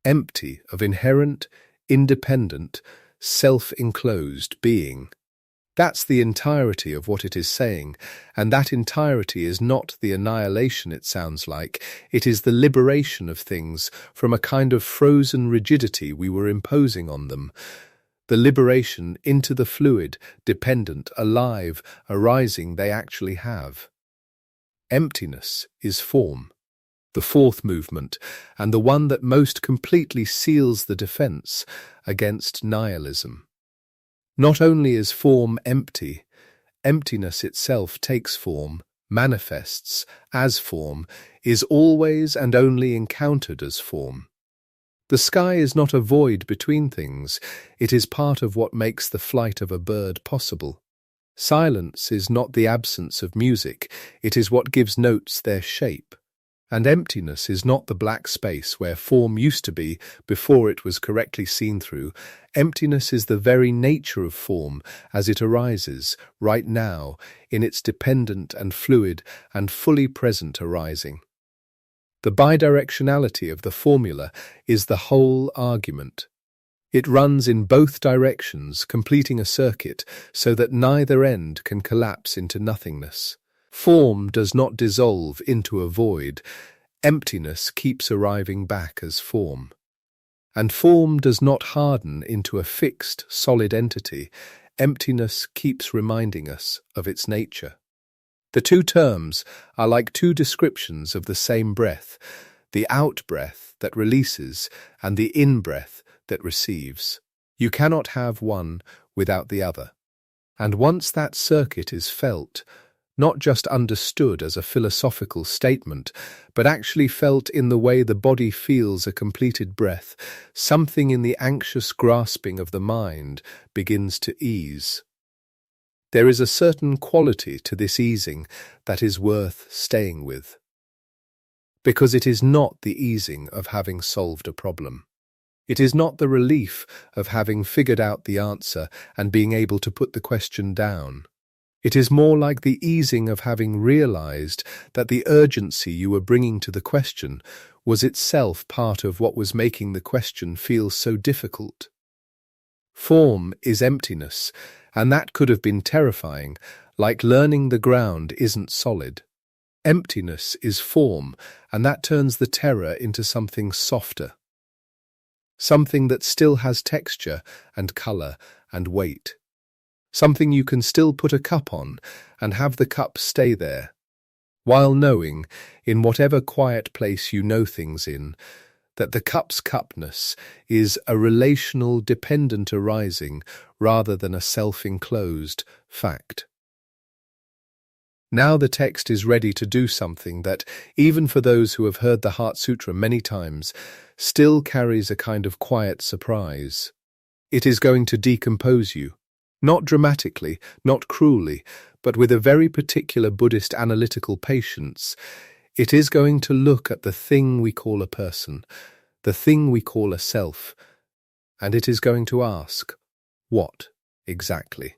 Empty of inherent, independent, self-enclosed being. That's the entirety of what it is saying, and that entirety is not the annihilation it sounds like, it is the liberation of things from a kind of frozen rigidity we were imposing on them, the liberation into the fluid, dependent, alive, arising they actually have. Emptiness is form, the fourth movement, and the one that most completely seals the defense against nihilism. Not only is form empty, emptiness itself takes form, manifests as form, is always and only encountered as form. The sky is not a void between things, it is part of what makes the flight of a bird possible. Silence is not the absence of music, it is what gives notes their shape. And emptiness is not the black space where form used to be before it was correctly seen through. Emptiness is the very nature of form as it arises, right now, in its dependent and fluid and fully present arising. The bidirectionality of the formula is the whole argument. It runs in both directions, completing a circuit so that neither end can collapse into nothingness. Form does not dissolve into a void. Emptiness keeps arriving back as form. And form does not harden into a fixed, solid entity. Emptiness keeps reminding us of its nature. The two terms are like two descriptions of the same breath, the out-breath that releases and the in-breath that receives. You cannot have one without the other. And once that circuit is felt, not just understood as a philosophical statement, but actually felt in the way the body feels a completed breath, something in the anxious grasping of the mind begins to ease. There is a certain quality to this easing that is worth staying with, because it is not the easing of having solved a problem. It is not the relief of having figured out the answer and being able to put the question down. It is more like the easing of having realized that the urgency you were bringing to the question was itself part of what was making the question feel so difficult. Form is emptiness, and that could have been terrifying, like learning the ground isn't solid. Emptiness is form, and that turns the terror into something softer. Something that still has texture and color and weight. Something you can still put a cup on and have the cup stay there, while knowing, in whatever quiet place you know things in, that the cup's cupness is a relational dependent arising rather than a self-enclosed fact. Now the text is ready to do something that, even for those who have heard the Heart Sutra many times, still carries a kind of quiet surprise. It is going to decompose you. Not dramatically, not cruelly, but with a very particular Buddhist analytical patience. It is going to look at the thing we call a person, the thing we call a self, and it is going to ask, what, exactly,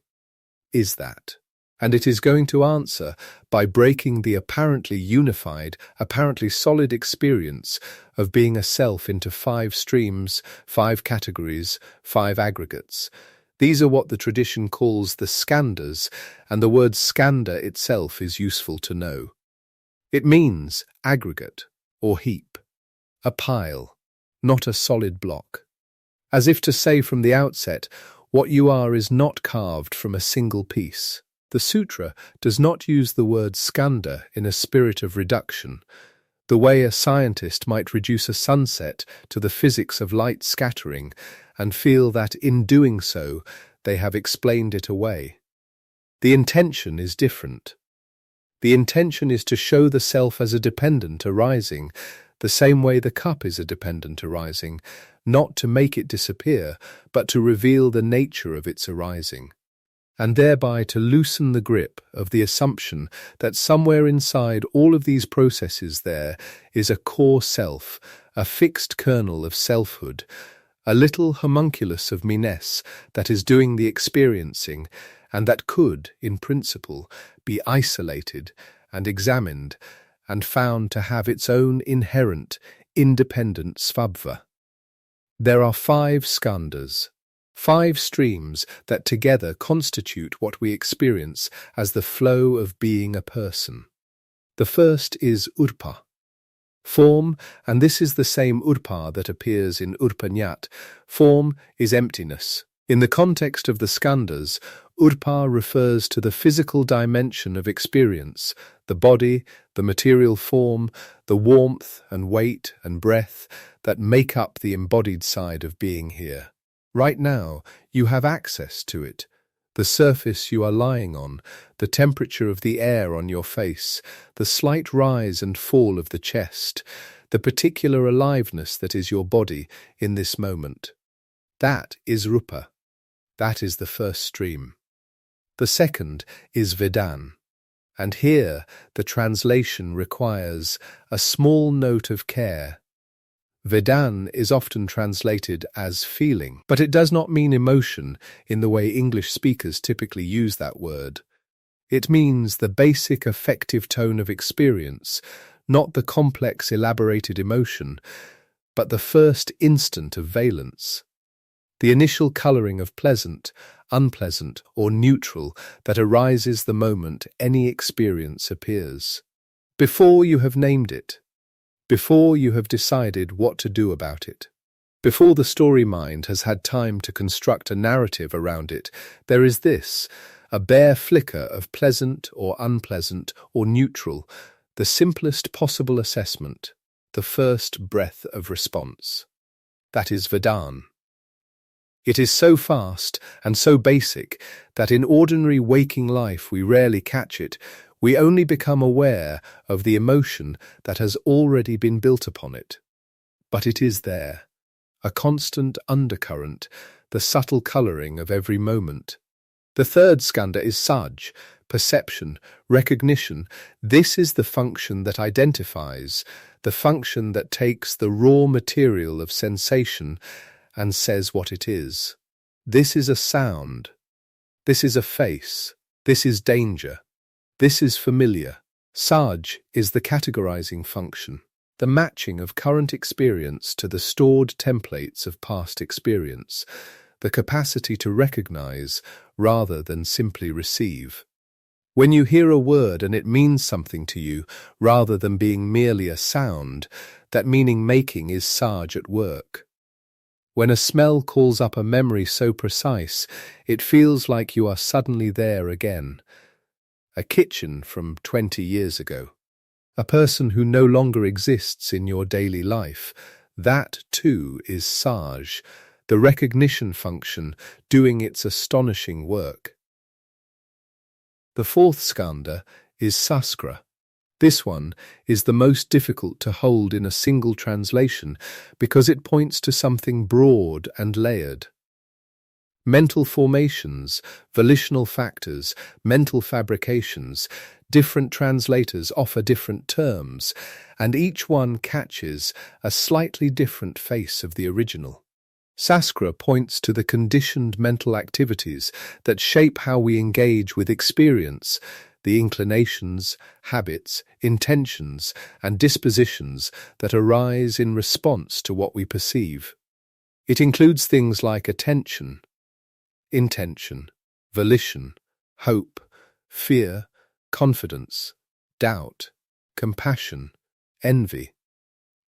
is that? And it is going to answer by breaking the apparently unified, apparently solid experience of being a self into 5 streams, 5 categories, 5 aggregates. These are what the tradition calls the skandhas, and the word skandha itself is useful to know. It means aggregate or heap, a pile, not a solid block. As if to say from the outset, what you are is not carved from a single piece. The sutra does not use the word skandha in a spirit of reduction, the way a scientist might reduce a sunset to the physics of light scattering and feel that in doing so they have explained it away. The intention is different. The intention is to show the self as a dependent arising, the same way the cup is a dependent arising, not to make it disappear, but to reveal the nature of its arising, and thereby to loosen the grip of the assumption that somewhere inside all of these processes there is a core self, a fixed kernel of selfhood, a little homunculus of me-ness that is doing the experiencing and that could, in principle, be isolated and examined and found to have its own inherent, independent svabhava. There are 5 skandhas, 5 streams that together constitute what we experience as the flow of being a person. The first is urpa, form, and this is the same urpa that appears in Urpanyat. Form is emptiness. In the context of the skandhas, urpa refers to the physical dimension of experience, the body, the material form, the warmth and weight and breath that make up the embodied side of being here. Right now, you have access to it. The surface you are lying on, the temperature of the air on your face, the slight rise and fall of the chest, the particular aliveness that is your body in this moment. That is rupa. That is the first stream. The second is Vedan, and here the translation requires a small note of care. Vedan is often translated as feeling, but it does not mean emotion in the way English speakers typically use that word. It means the basic affective tone of experience, not the complex elaborated emotion, but the first instant of valence. The initial colouring of pleasant, unpleasant, or neutral that arises the moment any experience appears. Before you have named it, before you have decided what to do about it, before the story mind has had time to construct a narrative around it, there is this, a bare flicker of pleasant or unpleasant or neutral, the simplest possible assessment, the first breath of response. That is Vedan. It is so fast and so basic that in ordinary waking life we rarely catch it. We only become aware of the emotion that has already been built upon it. But it is there, a constant undercurrent, the subtle colouring of every moment. The third skandha is Saj, perception, recognition. This is the function that identifies, the function that takes the raw material of sensation and says what it is. This is a sound. This is a face. This is danger. This is familiar. Saj is the categorizing function, the matching of current experience to the stored templates of past experience, the capacity to recognize rather than simply receive. When you hear a word and it means something to you rather than being merely a sound, that meaning-making is Saj at work. When a smell calls up a memory so precise, it feels like you are suddenly there again. A kitchen from 20 years ago. A person who no longer exists in your daily life. That, too, is Saj, the recognition function doing its astonishing work. The fourth skandha is Saskra. This one is the most difficult to hold in a single translation because it points to something broad and layered. Mental formations, volitional factors, mental fabrications, different translators offer different terms, and each one catches a slightly different face of the original. Saskra points to the conditioned mental activities that shape how we engage with experience, the inclinations, habits, intentions, and dispositions that arise in response to what we perceive. It includes things like attention, intention, volition, hope, fear, confidence, doubt, compassion, envy,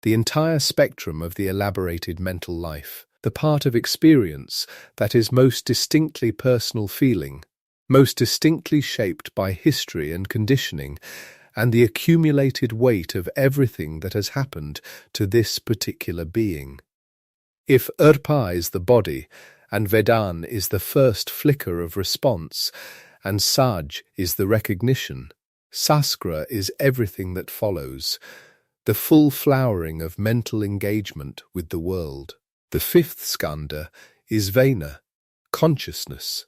the entire spectrum of the elaborated mental life, the part of experience that is most distinctly personal feeling, most distinctly shaped by history and conditioning, and the accumulated weight of everything that has happened to this particular being. If Urpa is the body, and Vedan is the first flicker of response, and Saj is the recognition, Saskra is everything that follows, the full flowering of mental engagement with the world. The fifth skandha is Vena, consciousness.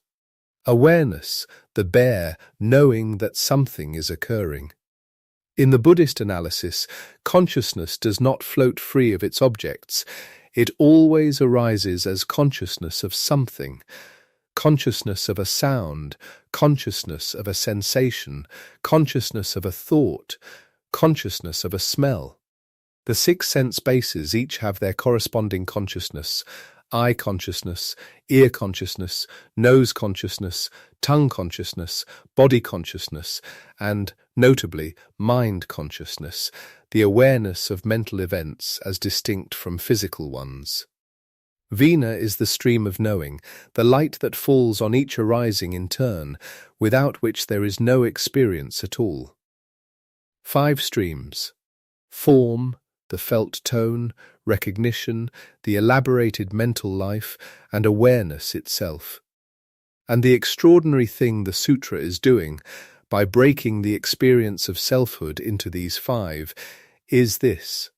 Awareness, the bare knowing that something is occurring. In the Buddhist analysis, consciousness does not float free of its objects. It always arises as consciousness of something. Consciousness of a sound, consciousness of a sensation, consciousness of a thought, consciousness of a smell. The six sense bases each have their corresponding consciousness: eye consciousness, ear consciousness, nose consciousness, tongue consciousness, body consciousness, and, notably, mind consciousness, the awareness of mental events as distinct from physical ones. Vina is the stream of knowing, the light that falls on each arising in turn, without which there is no experience at all. 5 streams: form, the felt tone, recognition, the elaborated mental life, and awareness itself. And the extraordinary thing the Sutra is doing, by breaking the experience of selfhood into these 5, is this.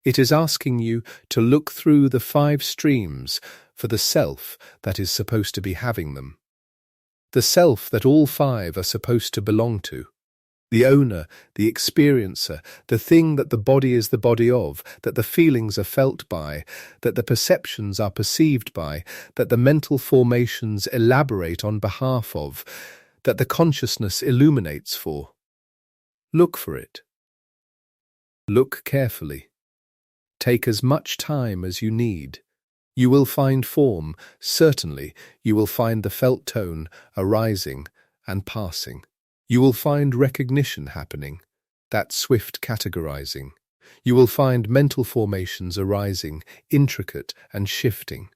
It is asking you to look through the 5 streams for the self that is supposed to be having them. The self that all 5 are supposed to belong to. The owner, the experiencer, the thing that the body is the body of, that the feelings are felt by, that the perceptions are perceived by, that the mental formations elaborate on behalf of, that the consciousness illuminates for. Look for it. Look carefully. Take as much time as you need. You will find form, certainly. You will find the felt tone arising and passing. You will find recognition happening, that swift categorizing. You will find mental formations arising, intricate and shifting.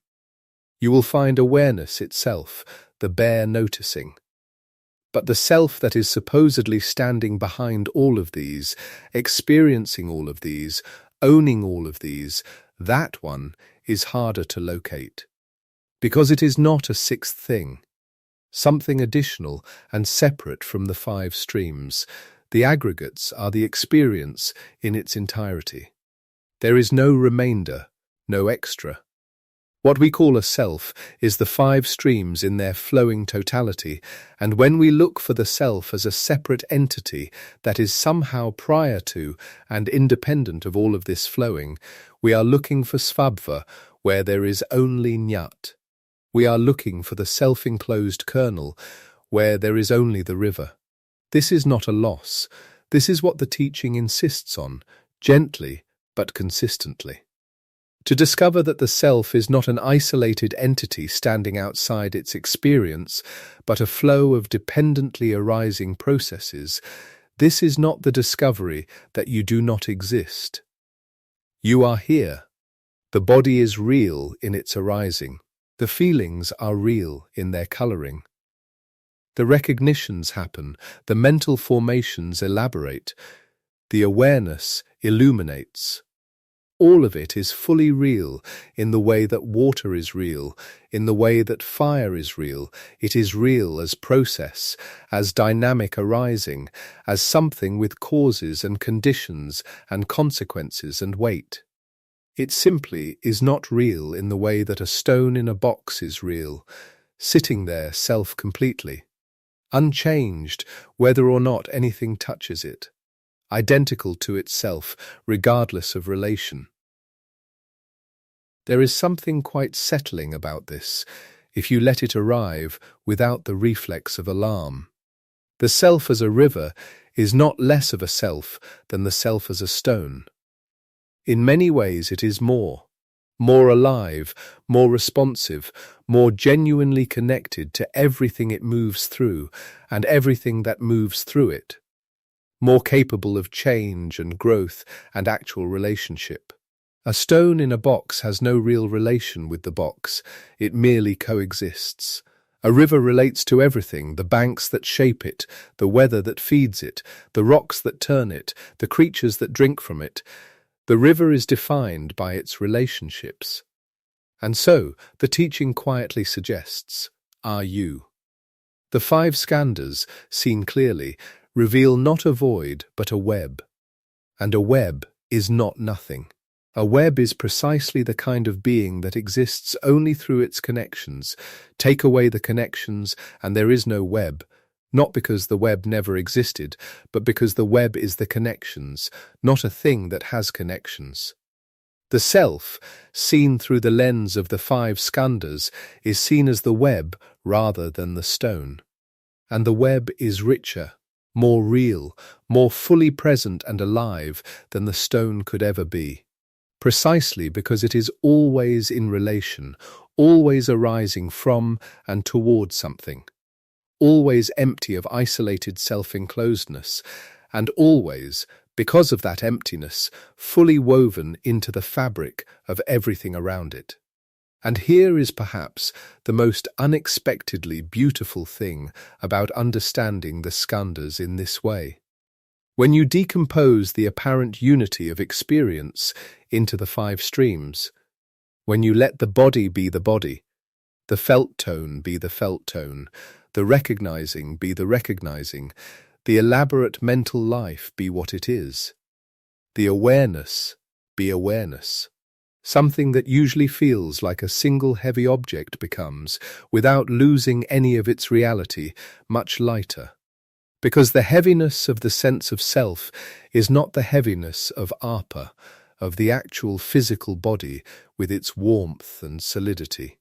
You will find awareness itself, the bare noticing. But the self that is supposedly standing behind all of these, experiencing all of these, owning all of these, that one is harder to locate. Because it is not a sixth thing. Something additional and separate from the 5 streams. The aggregates are the experience in its entirety. There is no remainder, no extra. What we call a self is the 5 streams in their flowing totality, and when we look for the self as a separate entity that is somehow prior to and independent of all of this flowing, we are looking for svabhava, where there is only jnat. We are looking for the self-enclosed kernel, where there is only the river. This is not a loss. This is what the teaching insists on, gently but consistently. To discover that the self is not an isolated entity standing outside its experience, but a flow of dependently arising processes, this is not the discovery that you do not exist. You are here. The body is real in its arising. The feelings are real in their coloring. The recognitions happen, the mental formations elaborate, the awareness illuminates. All of it is fully real in the way that water is real, in the way that fire is real. It is real as process, as dynamic arising, as something with causes and conditions and consequences and weight. It simply is not real in the way that a stone in a box is real, sitting there self-completely, unchanged whether or not anything touches it, identical to itself regardless of relation. There is something quite settling about this, if you let it arrive without the reflex of alarm. The self as a river is not less of a self than the self as a stone. In many ways it is more alive, more responsive, more genuinely connected to everything it moves through and everything that moves through it, more capable of change and growth and actual relationship. A stone in a box has no real relation with the box, it merely coexists. A river relates to everything, the banks that shape it, the weather that feeds it, the rocks that turn it, the creatures that drink from it. The river is defined by its relationships. And so, the teaching quietly suggests, are you? The 5 skandhas, seen clearly, reveal not a void but a web. And a web is not nothing. A web is precisely the kind of being that exists only through its connections. Take away the connections, and there is no web, Not because the web never existed, but because the web is the connections, not a thing that has connections. The self, seen through the lens of the 5 skandhas, is seen as the web rather than the stone. And the web is richer, more real, more fully present and alive than the stone could ever be. Precisely because it is always in relation, always arising from and toward something, always empty of isolated self-enclosedness, and always, because of that emptiness, fully woven into the fabric of everything around it. And here is perhaps the most unexpectedly beautiful thing about understanding the skandhas in this way. When you decompose the apparent unity of experience into the 5 streams, when you let the body be the body, the felt tone be the felt tone, the recognizing be the recognizing, the elaborate mental life be what it is, the awareness be awareness. Something that usually feels like a single heavy object becomes, without losing any of its reality, much lighter. Because the heaviness of the sense of self is not the heaviness of arpa, of the actual physical body with its warmth and solidity.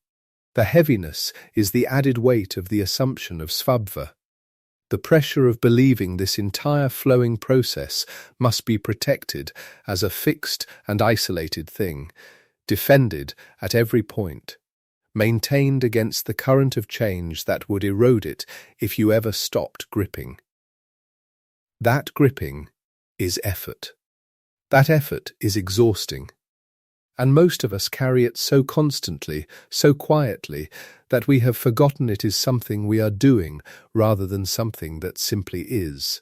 The heaviness is the added weight of the assumption of svabhava. The pressure of believing this entire flowing process must be protected as a fixed and isolated thing, defended at every point, maintained against the current of change that would erode it if you ever stopped gripping. That gripping is effort. That effort is exhausting. And most of us carry it so constantly, so quietly, that we have forgotten it is something we are doing rather than something that simply is.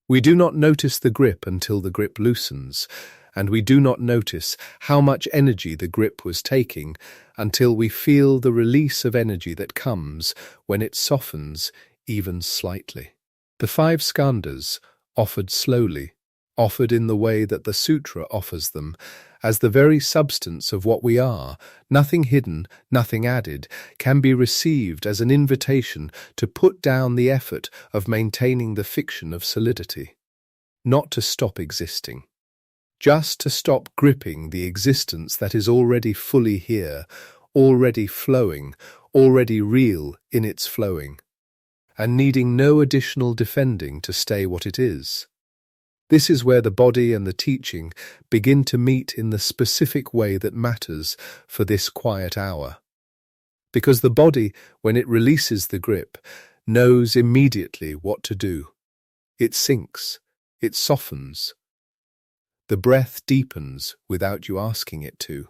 We do not notice the grip until the grip loosens, and we do not notice how much energy the grip was taking until we feel the release of energy that comes when it softens even slightly. The 5 skandhas, offered slowly, offered in the way that the Sutra offers them, as the very substance of what we are, nothing hidden, nothing added, can be received as an invitation to put down the effort of maintaining the fiction of solidity. Not to stop existing. Just to stop gripping the existence that is already fully here, already flowing, already real in its flowing, and needing no additional defending to stay what it is. This is where the body and the teaching begin to meet in the specific way that matters for this quiet hour. Because the body, when it releases the grip, knows immediately what to do. It sinks, it softens. The breath deepens without you asking it to.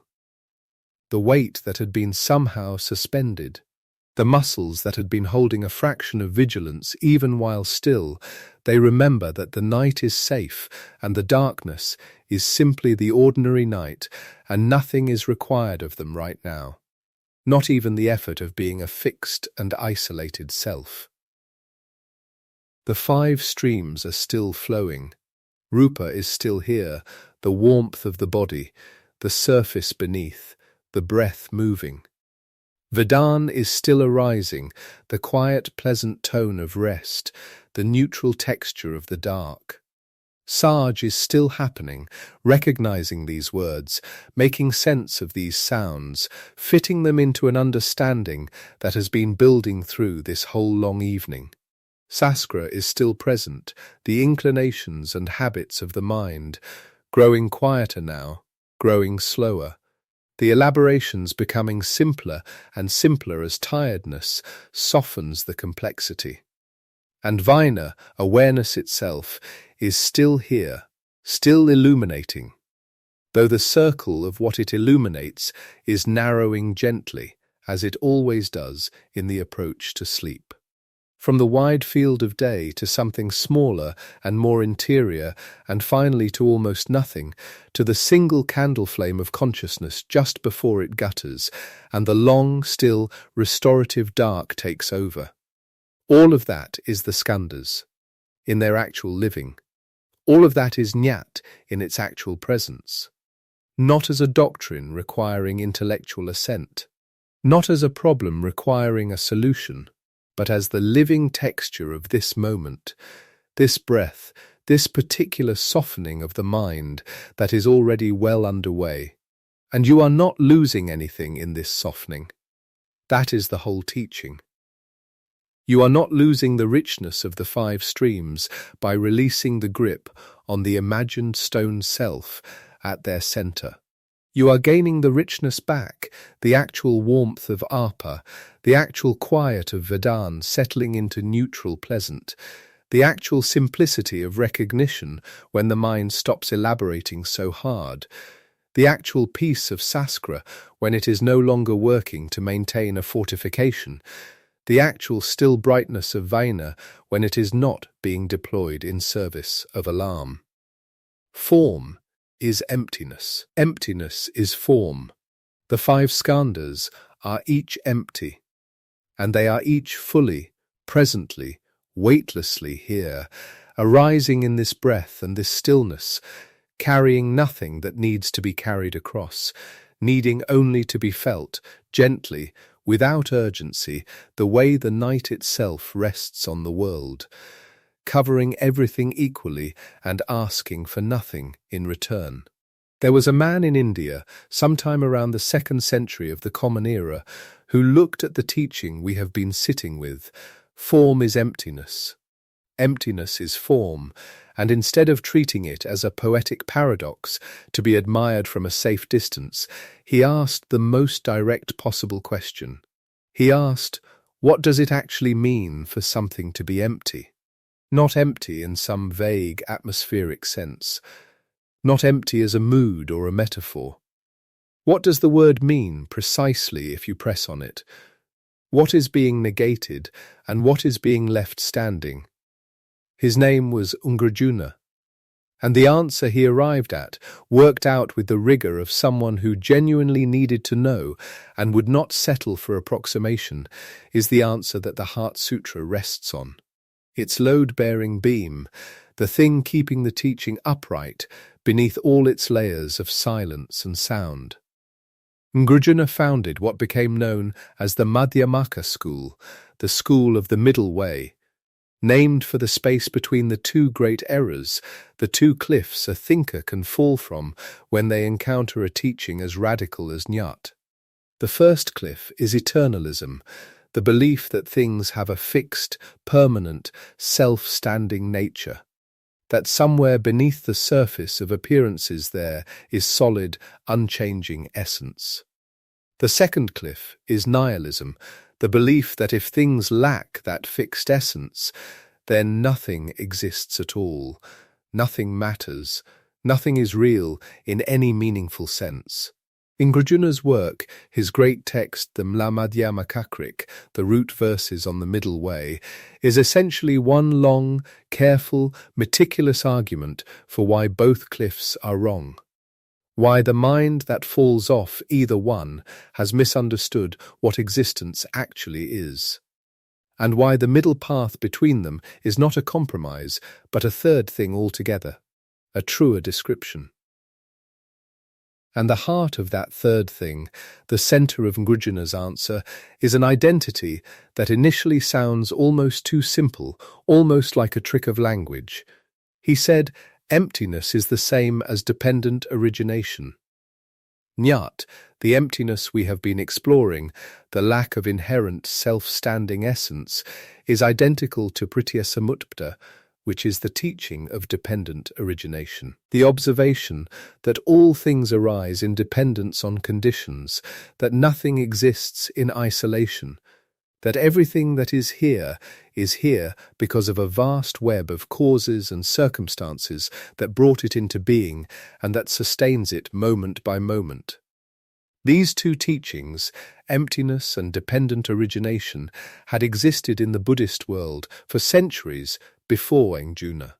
The weight that had been somehow suspended, the muscles that had been holding a fraction of vigilance even while still, they remember that the night is safe and the darkness is simply the ordinary night, and nothing is required of them right now. Not even the effort of being a fixed and isolated self. The 5 streams are still flowing. Rupa is still here, the warmth of the body, the surface beneath, the breath moving. Vedana is still arising, the quiet, pleasant tone of rest, the neutral texture of the dark. Saj is still happening, recognizing these words, making sense of these sounds, fitting them into an understanding that has been building through this whole long evening. Saskara is still present, the inclinations and habits of the mind, growing quieter now, growing slower. The elaborations becoming simpler and simpler as tiredness softens the complexity. And Vina, awareness itself, is still here, still illuminating, though the circle of what it illuminates is narrowing gently, as it always does in the approach to sleep. From the wide field of day to something smaller and more interior, and finally to almost nothing, to the single candle flame of consciousness just before it gutters, and the long, still, restorative dark takes over. All of that is the skandhas, in their actual living. All of that is jnat in its actual presence. Not as a doctrine requiring intellectual assent, not as a problem requiring a solution, but as the living texture of this moment, this breath, this particular softening of the mind that is already well underway. And you are not losing anything in this softening. That is the whole teaching. You are not losing the richness of the 5 streams by releasing the grip on the imagined stone self at their center. You are gaining the richness back, the actual warmth of Apa, the actual quiet of Vedan settling into neutral pleasant, the actual simplicity of recognition when the mind stops elaborating so hard, the actual peace of Saskra when it is no longer working to maintain a fortification, the actual still brightness of Vaina when it is not being deployed in service of alarm. Form is emptiness. Emptiness is form. The 5 skandhas are each empty, and they are each fully, presently, weightlessly here, arising in this breath and this stillness, carrying nothing that needs to be carried across, needing only to be felt, gently, without urgency, the way the night itself rests on the world, covering everything equally and asking for nothing in return. There was a man in India, sometime around the 2nd century of the Common Era, who looked at the teaching we have been sitting with. Form is emptiness. Emptiness is form, and instead of treating it as a poetic paradox to be admired from a safe distance, he asked the most direct possible question. He asked, what does it actually mean for something to be empty? Not empty in some vague atmospheric sense, not empty as a mood or a metaphor. What does the word mean precisely if you press on it? What is being negated and what is being left standing? His name was Ungrajuna, and the answer he arrived at, worked out with the rigor of someone who genuinely needed to know and would not settle for approximation, is the answer that the Heart Sutra rests on. Its load-bearing beam, the thing keeping the teaching upright beneath all its layers of silence and sound. Ngrujuna founded what became known as the Madhyamaka school, the school of the middle way, named for the space between the 2 great errors, the 2 cliffs a thinker can fall from when they encounter a teaching as radical as Nyat. The first cliff is eternalism, the belief that things have a fixed, permanent, self-standing nature, that somewhere beneath the surface of appearances there is solid, unchanging essence. The second cliff is nihilism, the belief that if things lack that fixed essence, then nothing exists at all, nothing matters, nothing is real in any meaningful sense. In Grajuna's work, his great text, the Mlamadhyamakarik, the root verses on the middle way, is essentially one long, careful, meticulous argument for why both cliffs are wrong. Why the mind that falls off either one has misunderstood what existence actually is. And why the middle path between them is not a compromise, but a third thing altogether, a truer description. And the heart of that third thing, the center of Ngrujuna's answer, is an identity that initially sounds almost too simple, almost like a trick of language. He said, emptiness is the same as dependent origination. Nyat, the emptiness we have been exploring, the lack of inherent self-standing essence, is identical to Prityasamutpta, which is the teaching of dependent origination. The observation that all things arise in dependence on conditions, that nothing exists in isolation, that everything that is here because of a vast web of causes and circumstances that brought it into being and that sustains it moment by moment. These 2 teachings, emptiness and dependent origination, had existed in the Buddhist world for centuries before Ngrujuna.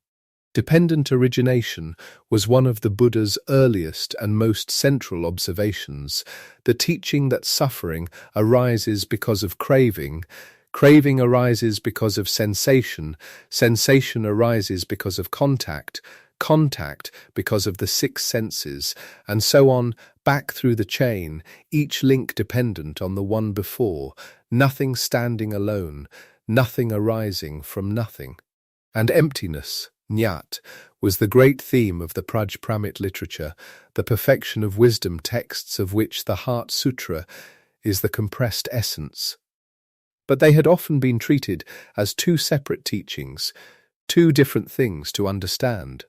Dependent origination was one of the Buddha's earliest and most central observations, the teaching that suffering arises because of craving, craving arises because of sensation, sensation arises because of contact, contact because of the 6 senses, and so on, back through the chain, each link dependent on the one before, nothing standing alone, nothing arising from nothing. And emptiness, Nyat, was the great theme of the Prajpramit literature, the perfection of wisdom texts of which the Heart Sutra is the compressed essence. But they had often been treated as two separate teachings, two different things to understand.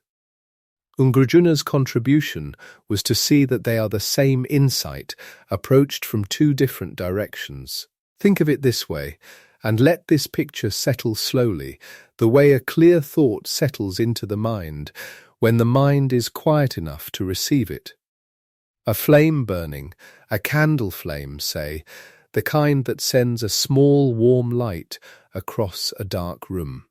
Ungrajuna's contribution was to see that they are the same insight, approached from two different directions. Think of it this way, and let this picture settle slowly, the way a clear thought settles into the mind, when the mind is quiet enough to receive it. A flame burning, a candle flame, say, the kind that sends a small warm light across a dark room.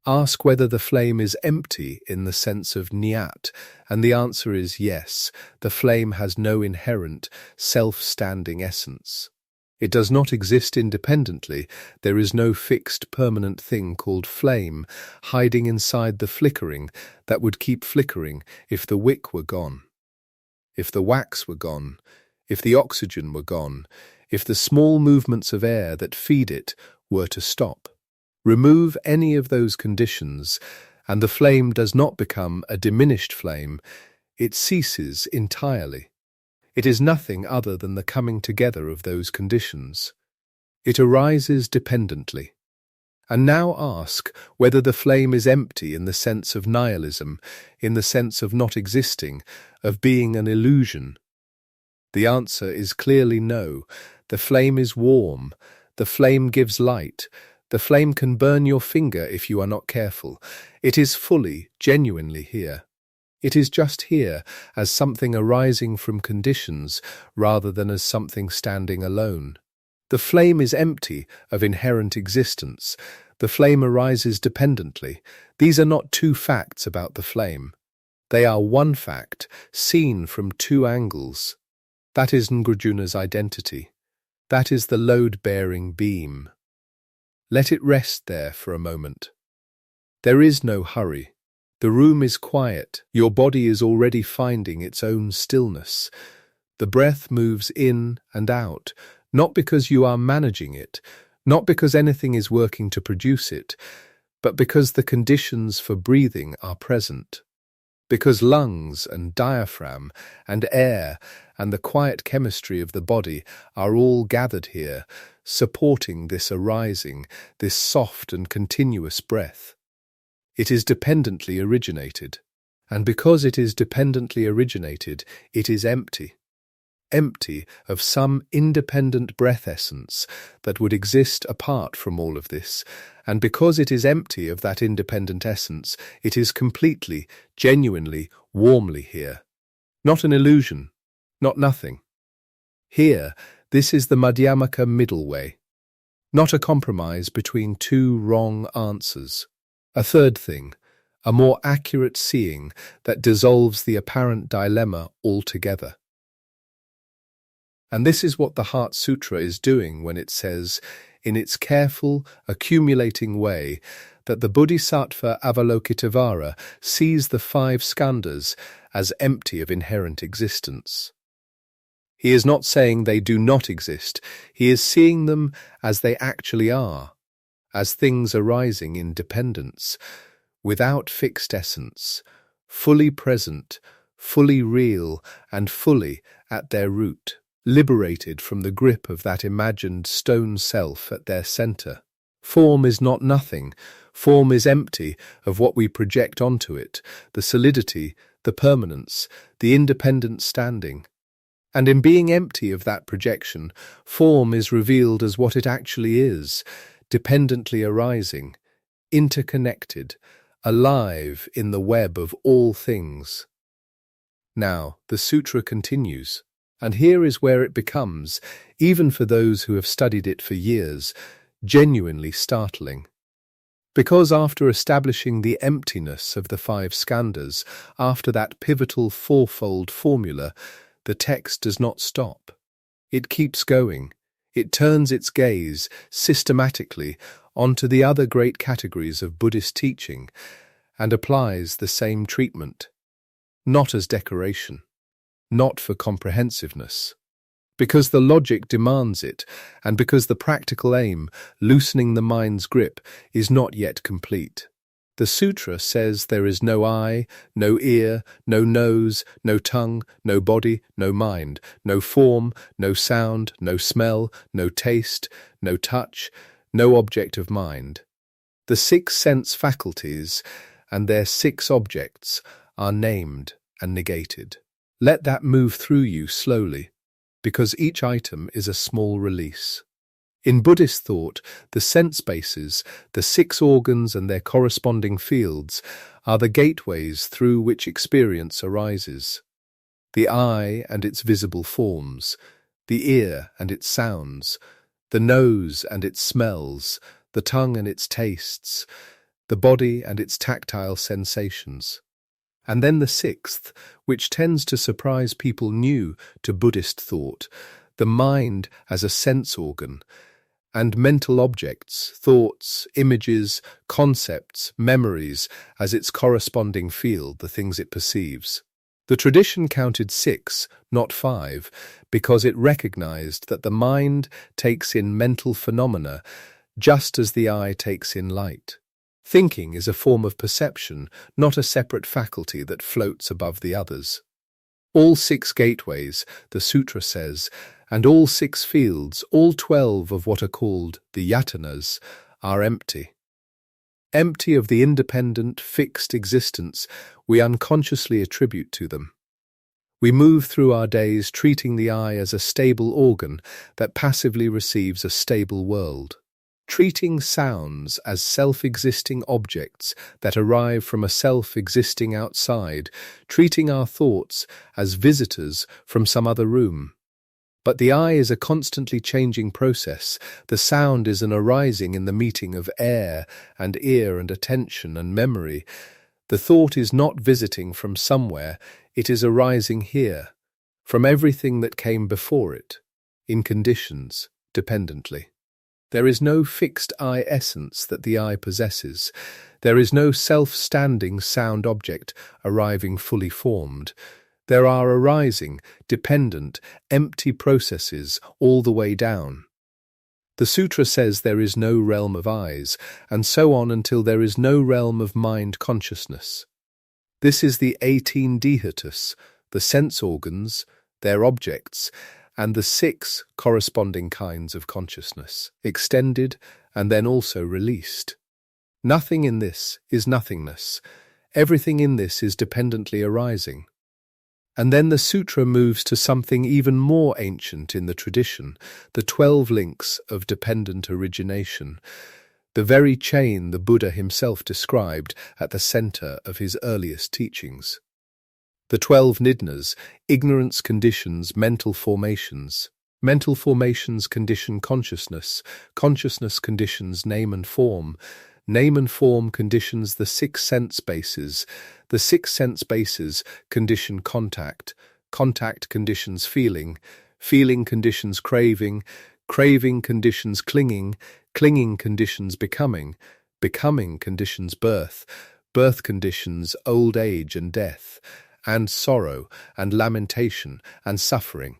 Ask whether the flame is empty in the sense of Nyat, and the answer is yes, the flame has no inherent, self-standing essence. It does not exist independently, there is no fixed permanent thing called flame, hiding inside the flickering that would keep flickering if the wick were gone. If the wax were gone, if the oxygen were gone, if the small movements of air that feed it were to stop. Remove any of those conditions, and the flame does not become a diminished flame, it ceases entirely. It is nothing other than the coming together of those conditions. It arises dependently. And now ask whether the flame is empty in the sense of nihilism, in the sense of not existing, of being an illusion. The answer is clearly no. The flame is warm. The flame gives light. The flame can burn your finger if you are not careful. It is fully, genuinely here. It is just here as something arising from conditions rather than as something standing alone. The flame is empty of inherent existence. The flame arises dependently. These are not two facts about the flame. They are one fact, seen from two angles. That is Ngrajuna's identity. That is the load-bearing beam. Let it rest there for a moment. There is no hurry. The room is quiet. Your body is already finding its own stillness. The breath moves in and out, not because you are managing it, not because anything is working to produce it, but because the conditions for breathing are present. Because lungs and diaphragm and air and the quiet chemistry of the body are all gathered here, supporting this arising, this soft and continuous breath. It is dependently originated, and because it is dependently originated, it is empty. Empty of some independent breath essence that would exist apart from all of this, and because it is empty of that independent essence, it is completely, genuinely, warmly here. Not an illusion, not nothing. Here, this is the Madhyamaka middle way, not a compromise between two wrong answers. A third thing, a more accurate seeing that dissolves the apparent dilemma altogether. And this is what the Heart Sutra is doing when it says, in its careful, accumulating way, that the Bodhisattva Avalokitavara sees the 5 skandhas as empty of inherent existence. He is not saying they do not exist, he is seeing them as they actually are, as things arising in dependence, without fixed essence, fully present, fully real, and fully at their root. Liberated from the grip of that imagined stone self at their centre. Form is not nothing. Form is empty of what we project onto it, the solidity, the permanence, the independent standing. And in being empty of that projection, form is revealed as what it actually is, dependently arising, interconnected, alive in the web of all things. Now, the sutra continues. And here is where it becomes, even for those who have studied it for years, genuinely startling. Because after establishing the emptiness of the 5 skandhas, after that pivotal fourfold formula, the text does not stop. It keeps going. It turns its gaze systematically onto the other great categories of Buddhist teaching and applies the same treatment, not as decoration, not for comprehensiveness, because the logic demands it, and because the practical aim, loosening the mind's grip, is not yet complete. The Sutra says there is no eye, no ear, no nose, no tongue, no body, no mind, no form, no sound, no smell, no taste, no touch, no object of mind. The 6 sense faculties and their 6 objects are named and negated. Let that move through you slowly, because each item is a small release. In Buddhist thought, the sense bases, the 6 organs and their corresponding fields, are the gateways through which experience arises. The eye and its visible forms, the ear and its sounds, the nose and its smells, the tongue and its tastes, the body and its tactile sensations. And then the 6th, which tends to surprise people new to Buddhist thought, the mind as a sense organ, and mental objects, thoughts, images, concepts, memories as its corresponding field, the things it perceives. The tradition counted 6, not 5, because it recognized that the mind takes in mental phenomena just as the eye takes in light. Thinking is a form of perception, not a separate faculty that floats above the others. All 6 gateways, the Sutra says, and all 6 fields, all 12 of what are called the yatanas, are empty. Empty of the independent, fixed existence we unconsciously attribute to them. We move through our days treating the eye as a stable organ that passively receives a stable world. Treating sounds as self-existing objects that arrive from a self-existing outside, treating our thoughts as visitors from some other room. But the eye is a constantly changing process. The sound is an arising in the meeting of air and ear and attention and memory. The thought is not visiting from somewhere, it is arising here, from everything that came before it, in conditions, dependently. There is no fixed eye essence that the eye possesses. There is no self-standing sound object arriving fully formed. There are arising, dependent, empty processes all the way down. The Sutra says there is no realm of eyes, and so on until there is no realm of mind consciousness. This is the 18 dhitus, the sense organs, their objects, and the 6 corresponding kinds of consciousness, extended and then also released. Nothing in this is nothingness. Everything in this is dependently arising. And then the Sutra moves to something even more ancient in the tradition, the 12 links of dependent origination, the very chain the Buddha himself described at the center of his earliest teachings. The 12 nidnas, ignorance conditions mental formations. Mental formations condition consciousness. Consciousness conditions name and form. Name and form conditions the 6 sense bases. The 6 sense bases condition contact. Contact conditions feeling. Feeling conditions craving. Craving conditions clinging. Clinging conditions becoming. Becoming conditions birth. Birth conditions old age and death, and sorrow and lamentation and suffering.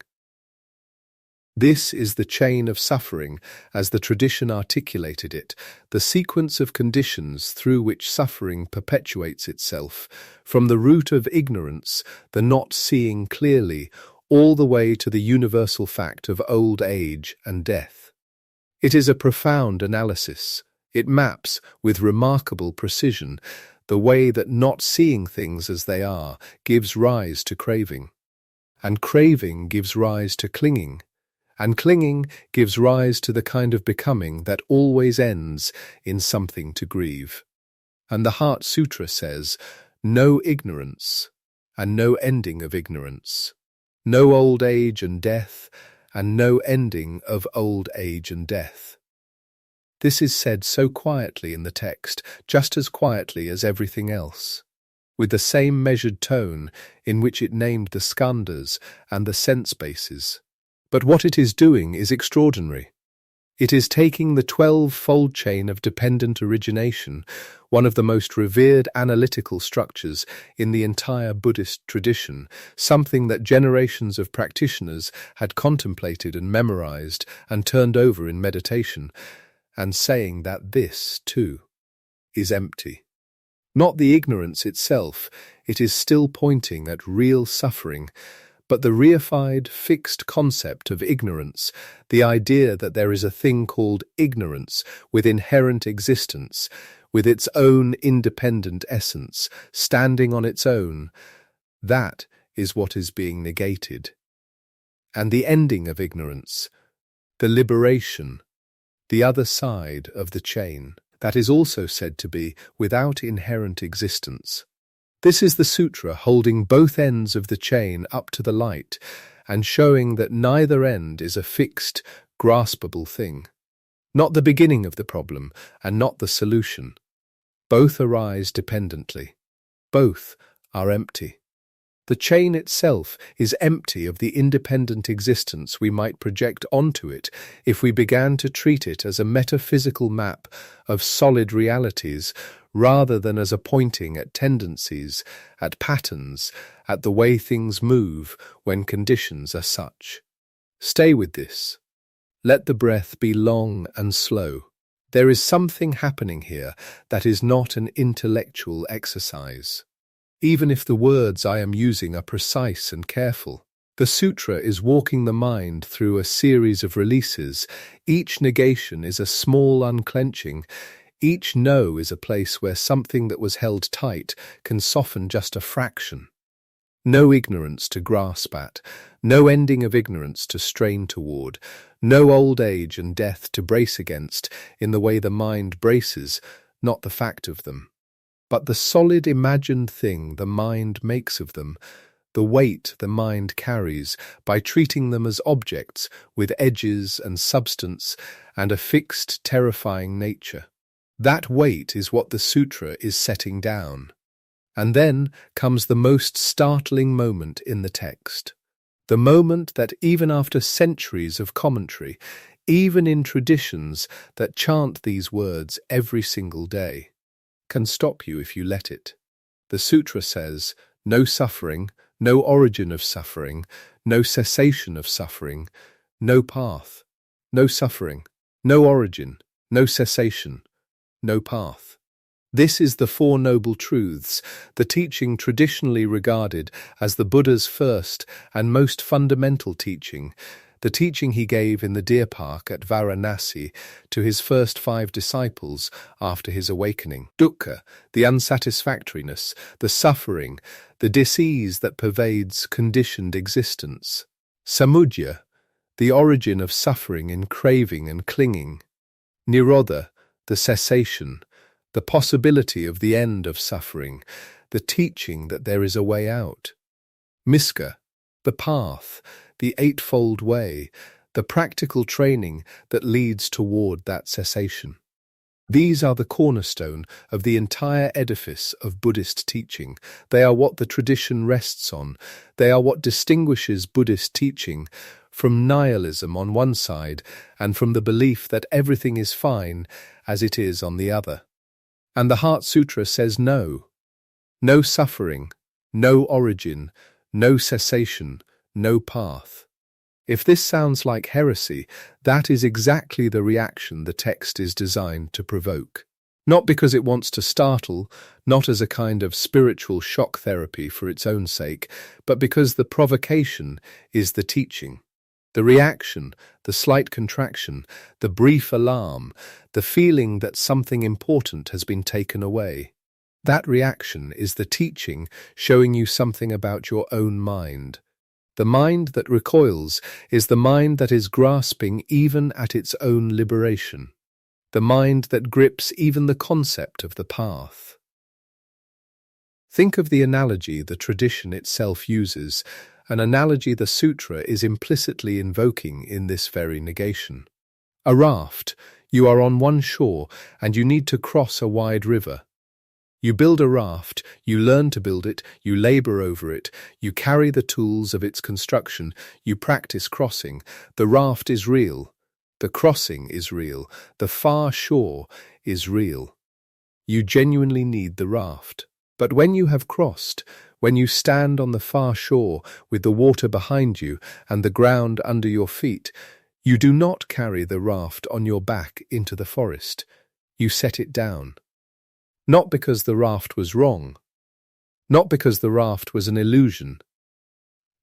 This is the chain of suffering, as the tradition articulated it, the sequence of conditions through which suffering perpetuates itself, from the root of ignorance, the not seeing clearly, all the way to the universal fact of old age and death. It is a profound analysis. It maps, with remarkable precision, the way that not seeing things as they are gives rise to craving, and craving gives rise to clinging, and clinging gives rise to the kind of becoming that always ends in something to grieve. And the Heart Sutra says, no ignorance, and no ending of ignorance, no old age and death, and no ending of old age and death. This is said so quietly in the text, just as quietly as everything else, with the same measured tone in which it named the skandhas and the sense bases. But what it is doing is extraordinary. It is taking the 12-fold chain of dependent origination, one of the most revered analytical structures in the entire Buddhist tradition, something that generations of practitioners had contemplated and memorized and turned over in meditation, and saying that this, too, is empty. Not the ignorance itself, it is still pointing at real suffering, but the reified, fixed concept of ignorance, the idea that there is a thing called ignorance with inherent existence, with its own independent essence, standing on its own, that is what is being negated. And the ending of ignorance, the liberation, the other side of the chain, that is also said to be without inherent existence. This is the sutra holding both ends of the chain up to the light and showing that neither end is a fixed, graspable thing. Not the beginning of the problem and not the solution. Both arise dependently. Both are empty. The chain itself is empty of the independent existence we might project onto it if we began to treat it as a metaphysical map of solid realities rather than as a pointing at tendencies, at patterns, at the way things move when conditions are such. Stay with this. Let the breath be long and slow. There is something happening here that is not an intellectual exercise. Even if the words I am using are precise and careful, the sutra is walking the mind through a series of releases. Each negation is a small unclenching. Each no is a place where something that was held tight can soften just a fraction. No ignorance to grasp at, no ending of ignorance to strain toward, no old age and death to brace against in the way the mind braces, not the fact of them, but the solid imagined thing the mind makes of them, the weight the mind carries by treating them as objects with edges and substance and a fixed, terrifying nature. That weight is what the sutra is setting down. And then comes the most startling moment in the text. The moment that even after centuries of commentary, even in traditions that chant these words every single day, can stop you if you let it. The sutra says, no suffering, no origin of suffering, no cessation of suffering, no path, no suffering, no origin, no cessation, no path. This is the Four Noble Truths, the teaching traditionally regarded as the Buddha's first and most fundamental teaching, the teaching he gave in the deer park at Varanasi to his first 5 disciples after his awakening. Dukkha, the unsatisfactoriness, the suffering, the dis-ease that pervades conditioned existence. Samudaya, the origin of suffering in craving and clinging. Nirodha, the cessation, the possibility of the end of suffering, the teaching that there is a way out. Miska, the path, the eightfold way, the practical training that leads toward that cessation. These are the cornerstone of the entire edifice of Buddhist teaching. They are what the tradition rests on. They are what distinguishes Buddhist teaching from nihilism on one side and from the belief that everything is fine as it is on the other. And the Heart Sutra says no. No suffering, no origin, no cessation, no path. If this sounds like heresy, that is exactly the reaction the text is designed to provoke. Not because it wants to startle, not as a kind of spiritual shock therapy for its own sake, but because the provocation is the teaching. The reaction, the slight contraction, the brief alarm, the feeling that something important has been taken away. That reaction is the teaching showing you something about your own mind. The mind that recoils is the mind that is grasping even at its own liberation. The mind that grips even the concept of the path. Think of the analogy the tradition itself uses, an analogy the sutra is implicitly invoking in this very negation. A raft. You are on one shore and you need to cross a wide river. You build a raft, you learn to build it, you labor over it, you carry the tools of its construction, you practice crossing. The raft is real. The crossing is real. The far shore is real. You genuinely need the raft. But when you have crossed, when you stand on the far shore with the water behind you and the ground under your feet, you do not carry the raft on your back into the forest. You set it down. Not because the raft was wrong, not because the raft was an illusion,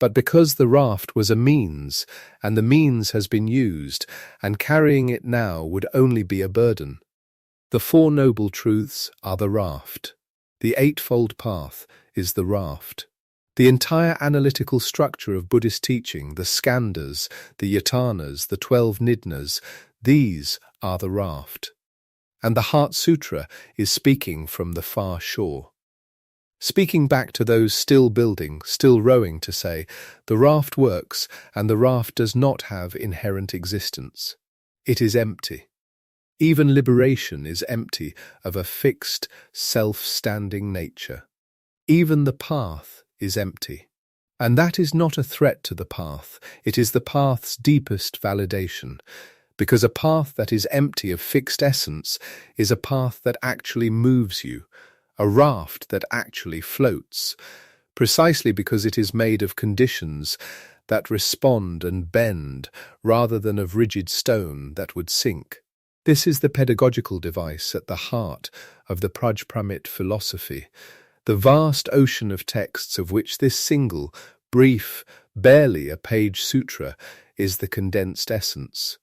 but because the raft was a means, and the means has been used, and carrying it now would only be a burden. The Four Noble Truths are the raft. The Eightfold Path is the raft. The entire analytical structure of Buddhist teaching, the skandhas, the yatanas, the 12 nidnas, these are the raft. And the Heart Sutra is speaking from the far shore. Speaking back to those still building, still rowing, to say, the raft works and the raft does not have inherent existence. It is empty. Even liberation is empty of a fixed, self-standing nature. Even the path is empty. And that is not a threat to the path, it is the path's deepest validation, because a path that is empty of fixed essence is a path that actually moves you, a raft that actually floats, precisely because it is made of conditions that respond and bend rather than of rigid stone that would sink. This is the pedagogical device at the heart of the Prajpramit philosophy, the vast ocean of texts of which this single, brief, barely a page sutra is the condensed essence.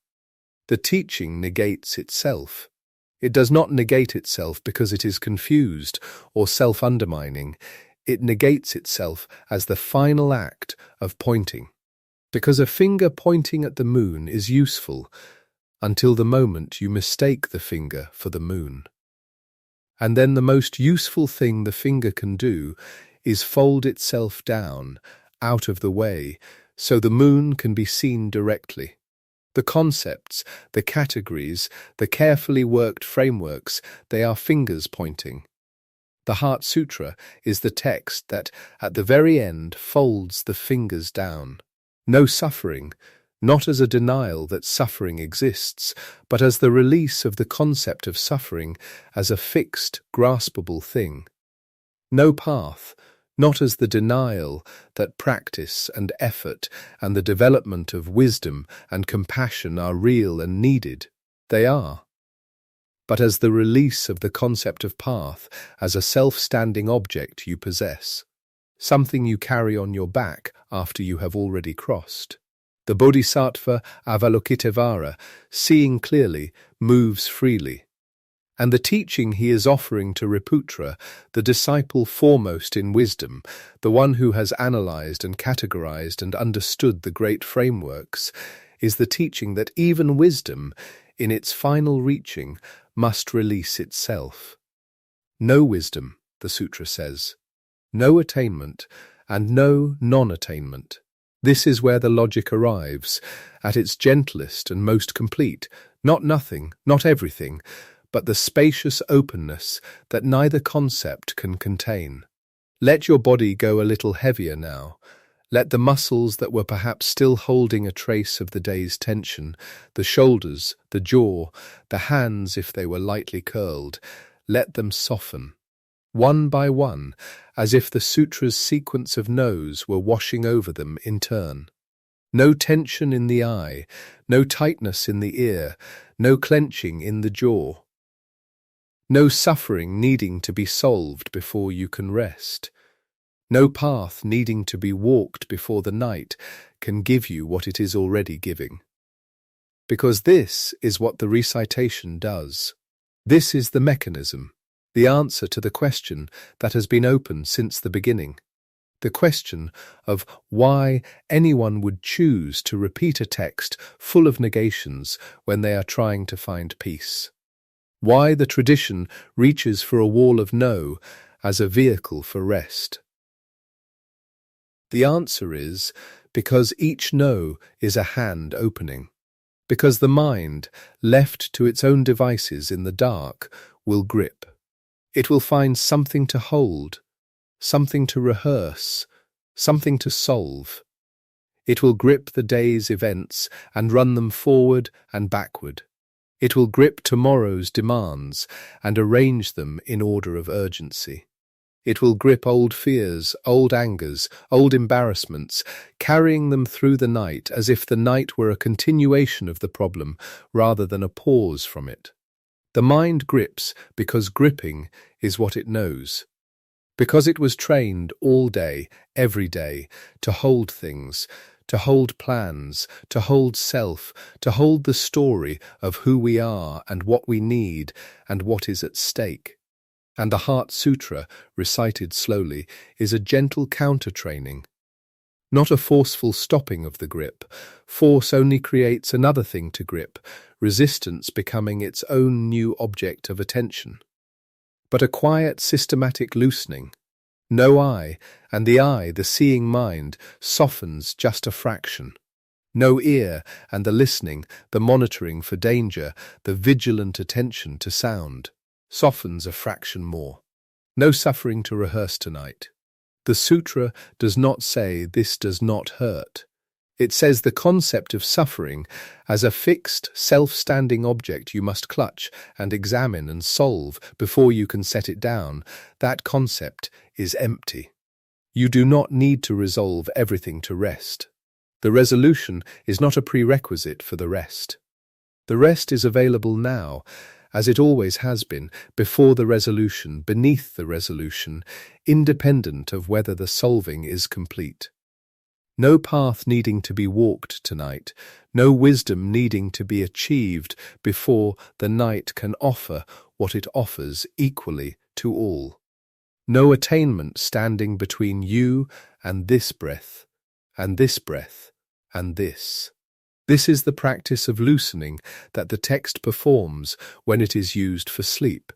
The teaching negates itself. It does not negate itself because it is confused or self-undermining. It negates itself as the final act of pointing. Because a finger pointing at the moon is useful until the moment you mistake the finger for the moon. And then the most useful thing the finger can do is fold itself down, out of the way, so the moon can be seen directly. The concepts, the categories, the carefully worked frameworks, they are fingers pointing. The Heart Sutra is the text that, at the very end, folds the fingers down. No suffering, not as a denial that suffering exists, but as the release of the concept of suffering as a fixed, graspable thing. No path, not as the denial that practice and effort and the development of wisdom and compassion are real and needed. They are. But as the release of the concept of path as a self-standing object you possess, something you carry on your back after you have already crossed. The Bodhisattva Avalokitevara, seeing clearly, moves freely. And the teaching he is offering to Riputra, the disciple foremost in wisdom, the one who has analyzed and categorized and understood the great frameworks, is the teaching that even wisdom, in its final reaching, must release itself. No wisdom, the sutra says, no attainment, and no non-attainment. This is where the logic arrives, at its gentlest and most complete, not nothing, not everything, but the spacious openness that neither concept can contain. Let your body go a little heavier now. Let the muscles that were perhaps still holding a trace of the day's tension, the shoulders, the jaw, the hands if they were lightly curled, let them soften. One by one, as if the sutra's sequence of no's were washing over them in turn. No tension in the eye, no tightness in the ear, no clenching in the jaw. No suffering needing to be solved before you can rest. No path needing to be walked before the night can give you what it is already giving. Because this is what the recitation does. This is the mechanism, the answer to the question that has been open since the beginning. The question of why anyone would choose to repeat a text full of negations when they are trying to find peace. Why the tradition reaches for a wall of no as a vehicle for rest. The answer is because each no is a hand opening. Because the mind, left to its own devices in the dark, will grip. It will find something to hold, something to rehearse, something to solve. It will grip the day's events and run them forward and backward. It will grip tomorrow's demands and arrange them in order of urgency. It will grip old fears, old angers, old embarrassments, carrying them through the night as if the night were a continuation of the problem rather than a pause from it. The mind grips because gripping is what it knows. Because it was trained all day, every day, to hold things, to hold plans, to hold self, to hold the story of who we are and what we need and what is at stake. And the Heart Sutra, recited slowly, is a gentle counter-training. Not a forceful stopping of the grip. Force only creates another thing to grip, resistance becoming its own new object of attention. But a quiet, systematic loosening. No eye, and the eye, the seeing mind, softens just a fraction. No ear, and the listening, the monitoring for danger, the vigilant attention to sound, softens a fraction more. No suffering to rehearse tonight. The sutra does not say this does not hurt. It says the concept of suffering as a fixed, self-standing object you must clutch and examine and solve before you can set it down. That concept is empty. You do not need to resolve everything to rest. The resolution is not a prerequisite for the rest. The rest is available now, as it always has been, before the resolution, beneath the resolution, independent of whether the solving is complete. No path needing to be walked tonight, no wisdom needing to be achieved before the night can offer what it offers equally to all. No attainment standing between you and this breath, and this breath, and this. This is the practice of loosening that the text performs when it is used for sleep,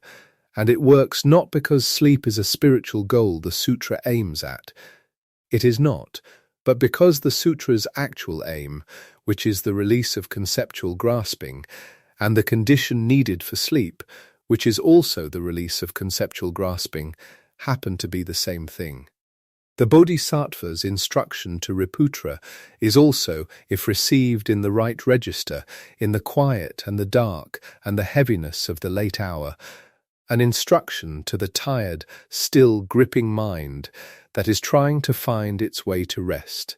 and it works not because sleep is a spiritual goal the sutra aims at. It is not, but because the sutra's actual aim, which is the release of conceptual grasping, and the condition needed for sleep, which is also the release of conceptual grasping, happen to be the same thing. The Bodhisattva's instruction to Riputra is also, if received in the right register, in the quiet and the dark and the heaviness of the late hour, an instruction to the tired, still gripping mind that is trying to find its way to rest.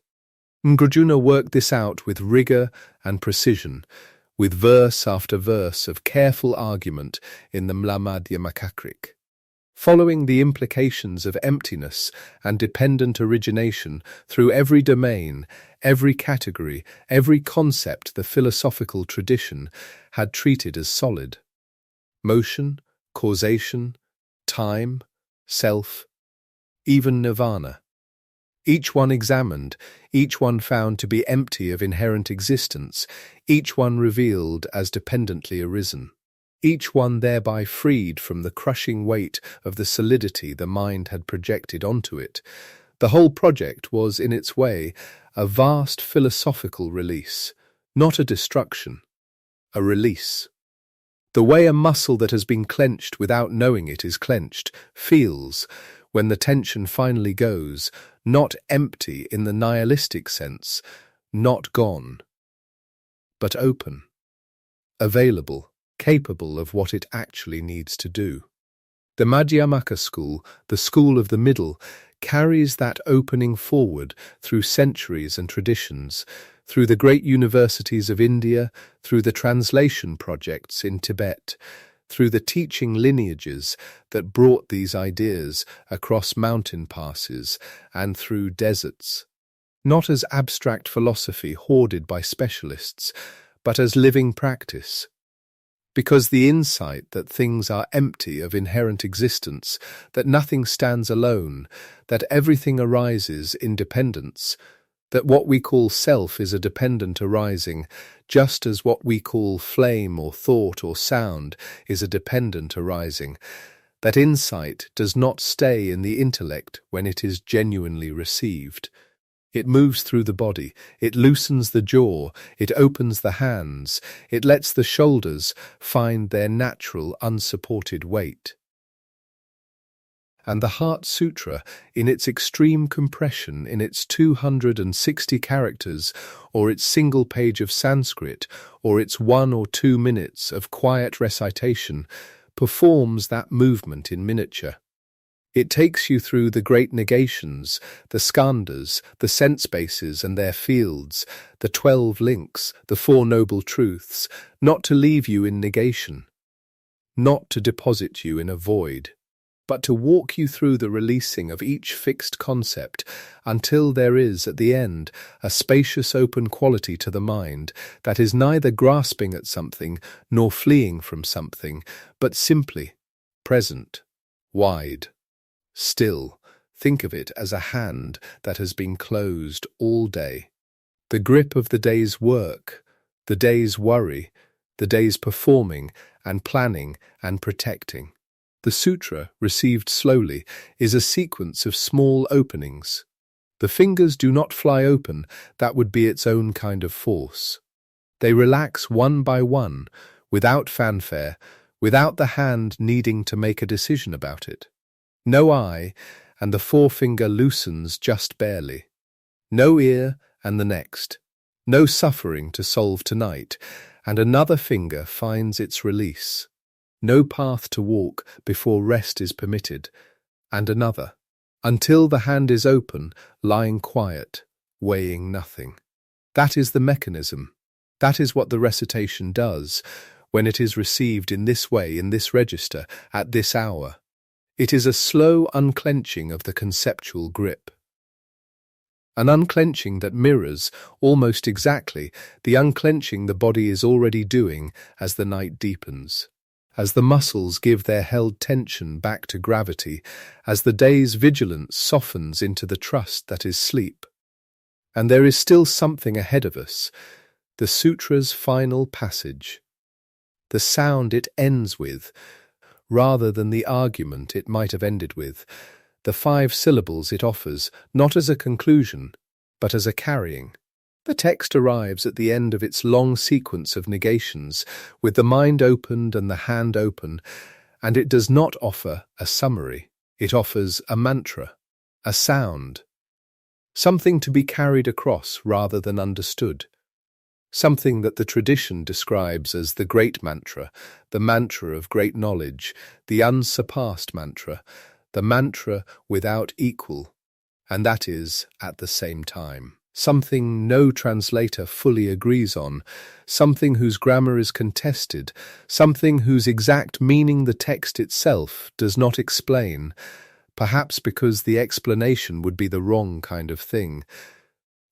Nagarjuna worked this out with rigor and precision, with verse after verse of careful argument in the Mlamadhyamaka. Following the implications of emptiness and dependent origination through every domain, every category, every concept the philosophical tradition had treated as solid. Motion, causation, time, self, even nirvana. Each one examined, each one found to be empty of inherent existence, each one revealed as dependently arisen. Each one thereby freed from the crushing weight of the solidity the mind had projected onto it. The whole project was, in its way, a vast philosophical release, not a destruction, a release. The way a muscle that has been clenched without knowing it is clenched, feels, when the tension finally goes, not empty in the nihilistic sense, not gone, but open, available, capable of what it actually needs to do. The Madhyamaka school, the school of the middle, carries that opening forward through centuries and traditions, through the great universities of India, through the translation projects in Tibet, through the teaching lineages that brought these ideas across mountain passes and through deserts, not as abstract philosophy hoarded by specialists, but as living practice. Because the insight that things are empty of inherent existence, that nothing stands alone, that everything arises in dependence, that what we call self is a dependent arising, just as what we call flame or thought or sound is a dependent arising, that insight does not stay in the intellect when it is genuinely received. It moves through the body, it loosens the jaw, it opens the hands, it lets the shoulders find their natural unsupported weight. And the Heart Sutra, in its extreme compression, in its 260 characters, or its single page of Sanskrit, or its 1 or 2 minutes of quiet recitation, performs that movement in miniature. It takes you through the great negations, the skandhas, the sense bases and their fields, the 12 links, the 4 noble truths, not to leave you in negation, not to deposit you in a void, but to walk you through the releasing of each fixed concept until there is, at the end, a spacious open quality to the mind that is neither grasping at something nor fleeing from something, but simply present, wide, still. Think of it as a hand that has been closed all day. The grip of the day's work, the day's worry, the day's performing and planning and protecting. The sutra, received slowly, is a sequence of small openings. The fingers do not fly open, that would be its own kind of force. They relax one by one, without fanfare, without the hand needing to make a decision about it. No eye, and the forefinger loosens just barely. No ear, and the next. No suffering to solve tonight, and another finger finds its release. No path to walk before rest is permitted, and another, until the hand is open, lying quiet, weighing nothing. That is the mechanism. That is what the recitation does when it is received in this way, in this register, at this hour. It is a slow unclenching of the conceptual grip. An unclenching that mirrors, almost exactly, the unclenching the body is already doing as the night deepens. As the muscles give their held tension back to gravity, as the day's vigilance softens into the trust that is sleep. And there is still something ahead of us, the sutra's final passage. The sound it ends with, rather than the argument it might have ended with, the 5 syllables it offers, not as a conclusion, but as a carrying. The text arrives at the end of its long sequence of negations, with the mind opened and the hand open, and it does not offer a summary. It offers a mantra, a sound, something to be carried across rather than understood, something that the tradition describes as the great mantra, the mantra of great knowledge, the unsurpassed mantra, the mantra without equal, and that is at the same time. Something no translator fully agrees on, something whose grammar is contested, something whose exact meaning the text itself does not explain, perhaps because the explanation would be the wrong kind of thing,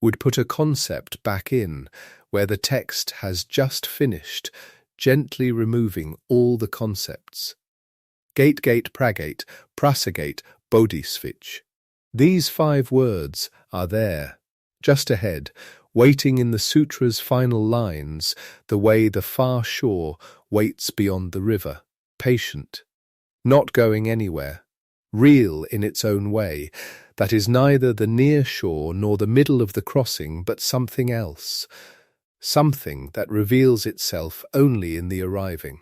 would put a concept back in where the text has just finished, gently removing all the concepts. Gate, pragate, prasagate, bodhisvich. These 5 words are there, just ahead, waiting in the sutra's final lines, the way the far shore waits beyond the river, patient, not going anywhere, real in its own way, that is neither the near shore nor the middle of the crossing, but something else, something that reveals itself only in the arriving.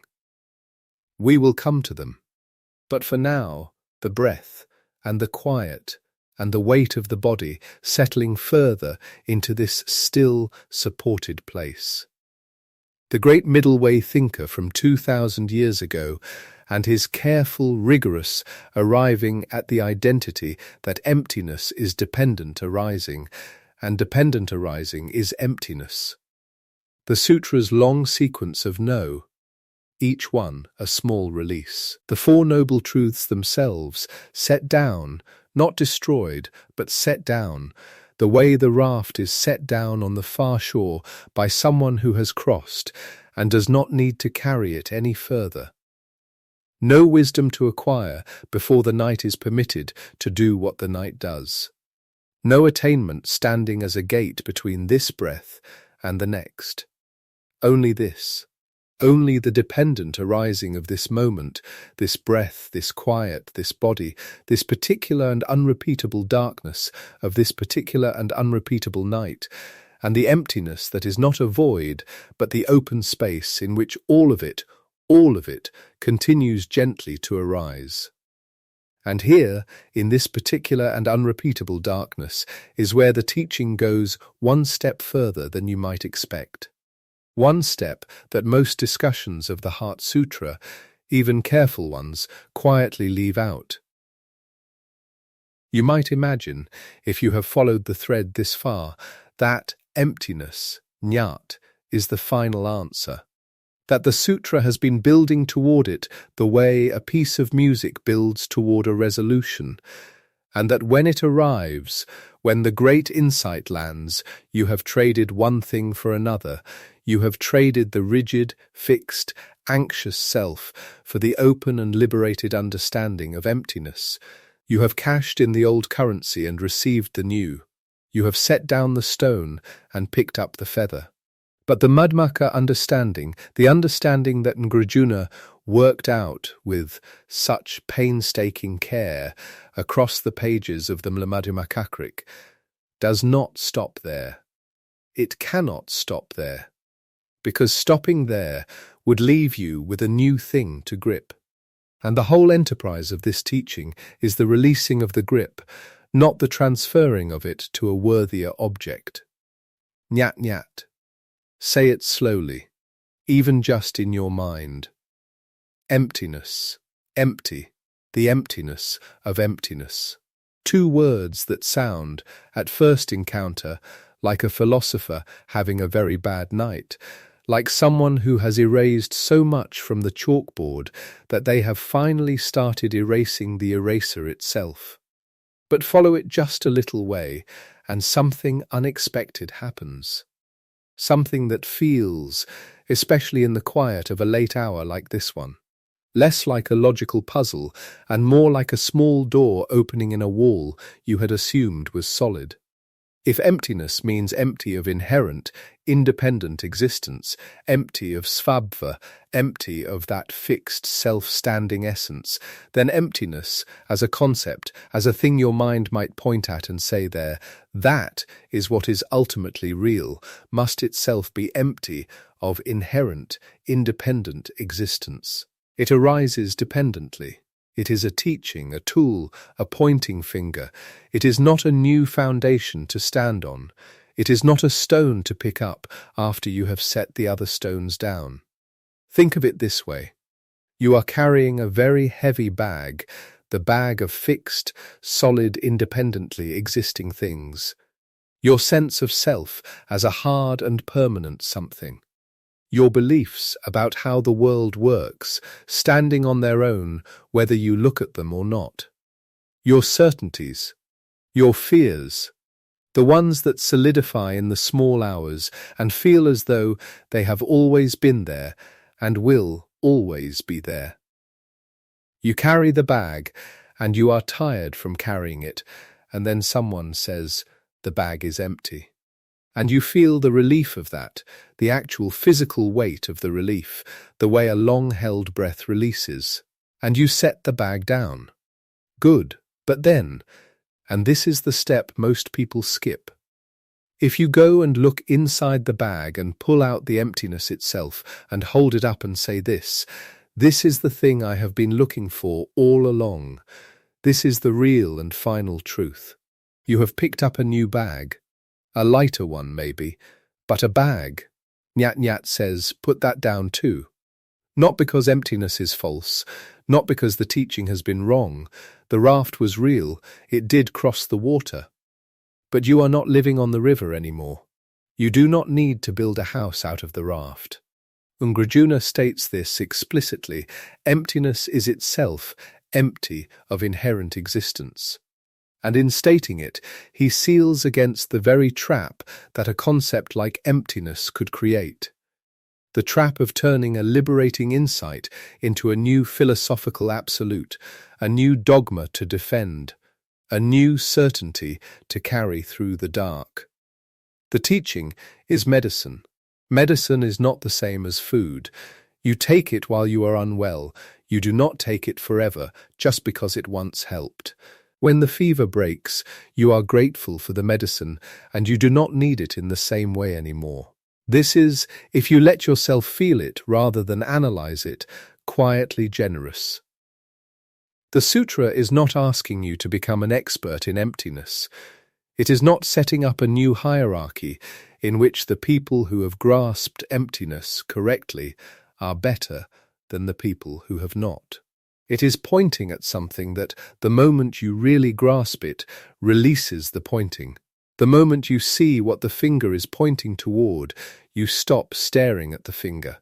We will come to them, but for now, the breath and the quiet and the weight of the body settling further into this still, supported place. The great middle-way thinker from 2,000 years ago and his careful, rigorous arriving at the identity that emptiness is dependent arising, and dependent arising is emptiness. The sutra's long sequence of no, each one a small release. The 4 noble truths themselves, set down, not destroyed, but set down, the way the raft is set down on the far shore by someone who has crossed and does not need to carry it any further. No wisdom to acquire before the night is permitted to do what the night does. No attainment standing as a gate between this breath and the next. Only this. Only the dependent arising of this moment, this breath, this quiet, this body, this particular and unrepeatable darkness of this particular and unrepeatable night, and the emptiness that is not a void, but the open space in which all of it, continues gently to arise. And here, in this particular and unrepeatable darkness, is where the teaching goes one step further than you might expect. One step that most discussions of the Heart Sutra, even careful ones, quietly leave out. You might imagine, if you have followed the thread this far, that emptiness, jnat, is the final answer. That the sutra has been building toward it the way a piece of music builds toward a resolution, and that when it arrives, when the great insight lands, you have traded one thing for another. You have traded the rigid, fixed, anxious self for the open and liberated understanding of emptiness. You have cashed in the old currency and received the new. You have set down the stone and picked up the feather. But the Madhyamaka understanding, the understanding that Ngrajuna worked out with such painstaking care across the pages of the Madhyamakakrika, does not stop there. It cannot stop there, because stopping there would leave you with a new thing to grip. And the whole enterprise of this teaching is the releasing of the grip, not the transferring of it to a worthier object. Jnat jnat. Say it slowly, even just in your mind. Emptiness, empty, the emptiness of emptiness. Two words that sound, at first encounter, like a philosopher having a very bad night, like someone who has erased so much from the chalkboard that they have finally started erasing the eraser itself. But follow it just a little way, and something unexpected happens. Something that feels, especially in the quiet of a late hour like this one, less like a logical puzzle and more like a small door opening in a wall you had assumed was solid. If emptiness means empty of inherent, independent existence, empty of svabhava, empty of that fixed self-standing essence, then emptiness, as a concept, as a thing your mind might point at and say there, that is what is ultimately real, must itself be empty of inherent, independent existence. It arises dependently. It is a teaching, a tool, a pointing finger. It is not a new foundation to stand on. It is not a stone to pick up after you have set the other stones down. Think of it this way. You are carrying a very heavy bag, the bag of fixed, solid, independently existing things. Your sense of self as a hard and permanent something. Your beliefs about how the world works, standing on their own, whether you look at them or not. Your certainties, your fears, the ones that solidify in the small hours and feel as though they have always been there and will always be there. You carry the bag and you are tired from carrying it, and then someone says, the bag is empty. And you feel the relief of that, the actual physical weight of the relief, the way a long-held breath releases. And you set the bag down. Good, but then, and this is the step most people skip. If you go and look inside the bag and pull out the emptiness itself and hold it up and say this is the thing I have been looking for all along. This is the real and final truth. You have picked up a new bag. A lighter one, maybe, but a bag. Jnat jnat says, put that down too. Not because emptiness is false, not because the teaching has been wrong. The raft was real, it did cross the water. But you are not living on the river anymore. You do not need to build a house out of the raft. Ngrajuna states this explicitly. Emptiness is itself empty of inherent existence. And in stating it, he seals against the very trap that a concept like emptiness could create. The trap of turning a liberating insight into a new philosophical absolute, a new dogma to defend, a new certainty to carry through the dark. The teaching is medicine. Medicine is not the same as food. You take it while you are unwell. You do not take it forever, just because it once helped. When the fever breaks, you are grateful for the medicine, and you do not need it in the same way anymore. This is, if you let yourself feel it rather than analyze it, quietly generous. The sutra is not asking you to become an expert in emptiness. It is not setting up a new hierarchy in which the people who have grasped emptiness correctly are better than the people who have not. It is pointing at something that, the moment you really grasp it, releases the pointing. The moment you see what the finger is pointing toward, you stop staring at the finger.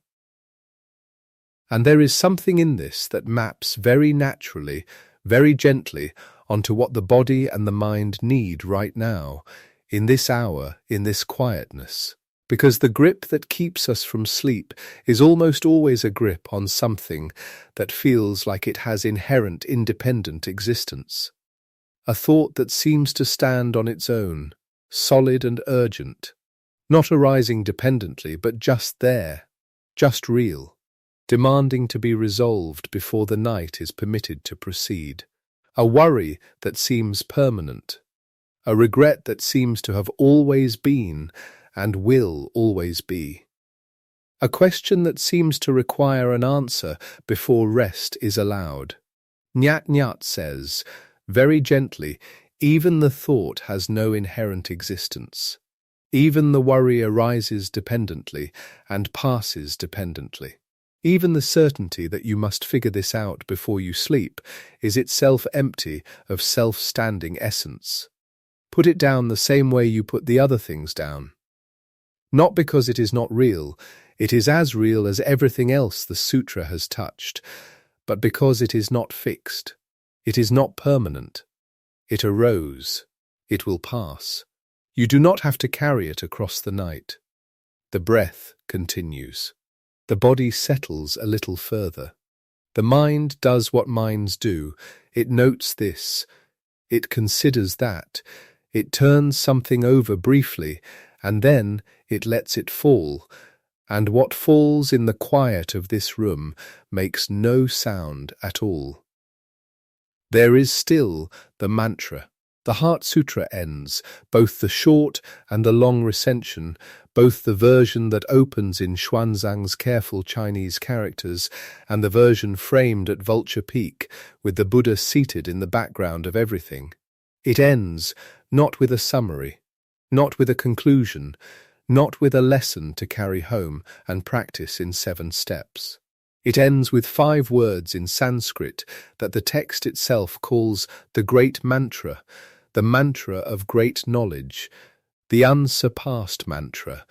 And there is something in this that maps very naturally, very gently, onto what the body and the mind need right now, in this hour, in this quietness. Because the grip that keeps us from sleep is almost always a grip on something that feels like it has inherent independent existence. A thought that seems to stand on its own, solid and urgent, not arising dependently, but just there, just real, demanding to be resolved before the night is permitted to proceed. A worry that seems permanent, a regret that seems to have always been and will always be. A question that seems to require an answer before rest is allowed. Nyat Nyat says, very gently, even the thought has no inherent existence. Even the worry arises dependently and passes dependently. Even the certainty that you must figure this out before you sleep is itself empty of self-standing essence. Put it down the same way you put the other things down. Not because it is not real, it is as real as everything else the sutra has touched, but because it is not fixed, it is not permanent. It arose, it will pass. You do not have to carry it across the night. The breath continues. The body settles a little further. The mind does what minds do. It notes this. It considers that. It turns something over briefly, and then it lets it fall. And what falls in the quiet of this room makes no sound at all. There is still the mantra. The Heart Sutra ends, both the short and the long recension, both the version that opens in Xuanzang's careful Chinese characters and the version framed at Vulture Peak, with the Buddha seated in the background of everything. It ends not with a summary, not with a conclusion, not with a lesson to carry home and practice in 7 steps. It ends with 5 words in Sanskrit that the text itself calls the great mantra, the mantra of great knowledge, the unsurpassed mantra,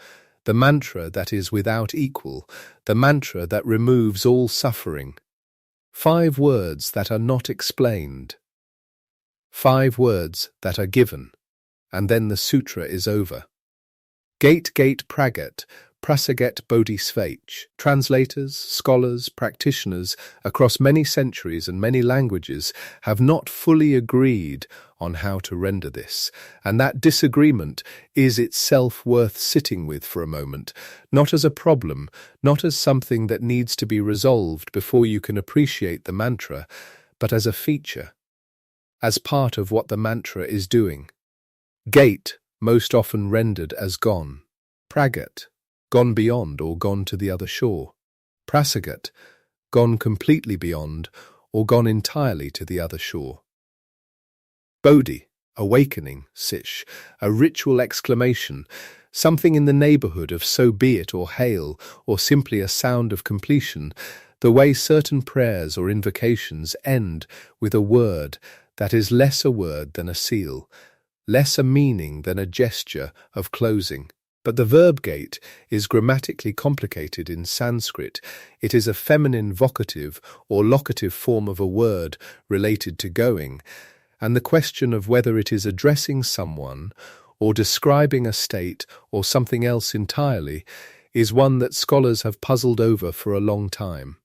the mantra that is without equal, the mantra that removes all suffering. 5 words that are not explained. 5 words that are given, and then the sutra is over. Gate Gate Pragat, Prasaget Bodhisvach. Translators, scholars, practitioners across many centuries and many languages have not fully agreed on how to render this, and that disagreement is itself worth sitting with for a moment, not as a problem, not as something that needs to be resolved before you can appreciate the mantra, but as a feature, as part of what the mantra is doing. Gate, most often rendered as gone. Pragat, gone beyond or gone to the other shore. Prasagat, gone completely beyond or gone entirely to the other shore. Bodhi, awakening, sish, a ritual exclamation, something in the neighbourhood of so be it or hail, or simply a sound of completion, the way certain prayers or invocations end with a word that is less a word than a seal, less a meaning than a gesture of closing. But the verb gate is grammatically complicated in Sanskrit. It is a feminine vocative or locative form of a word related to going, and the question of whether it is addressing someone or describing a state or something else entirely is one that scholars have puzzled over for a long time.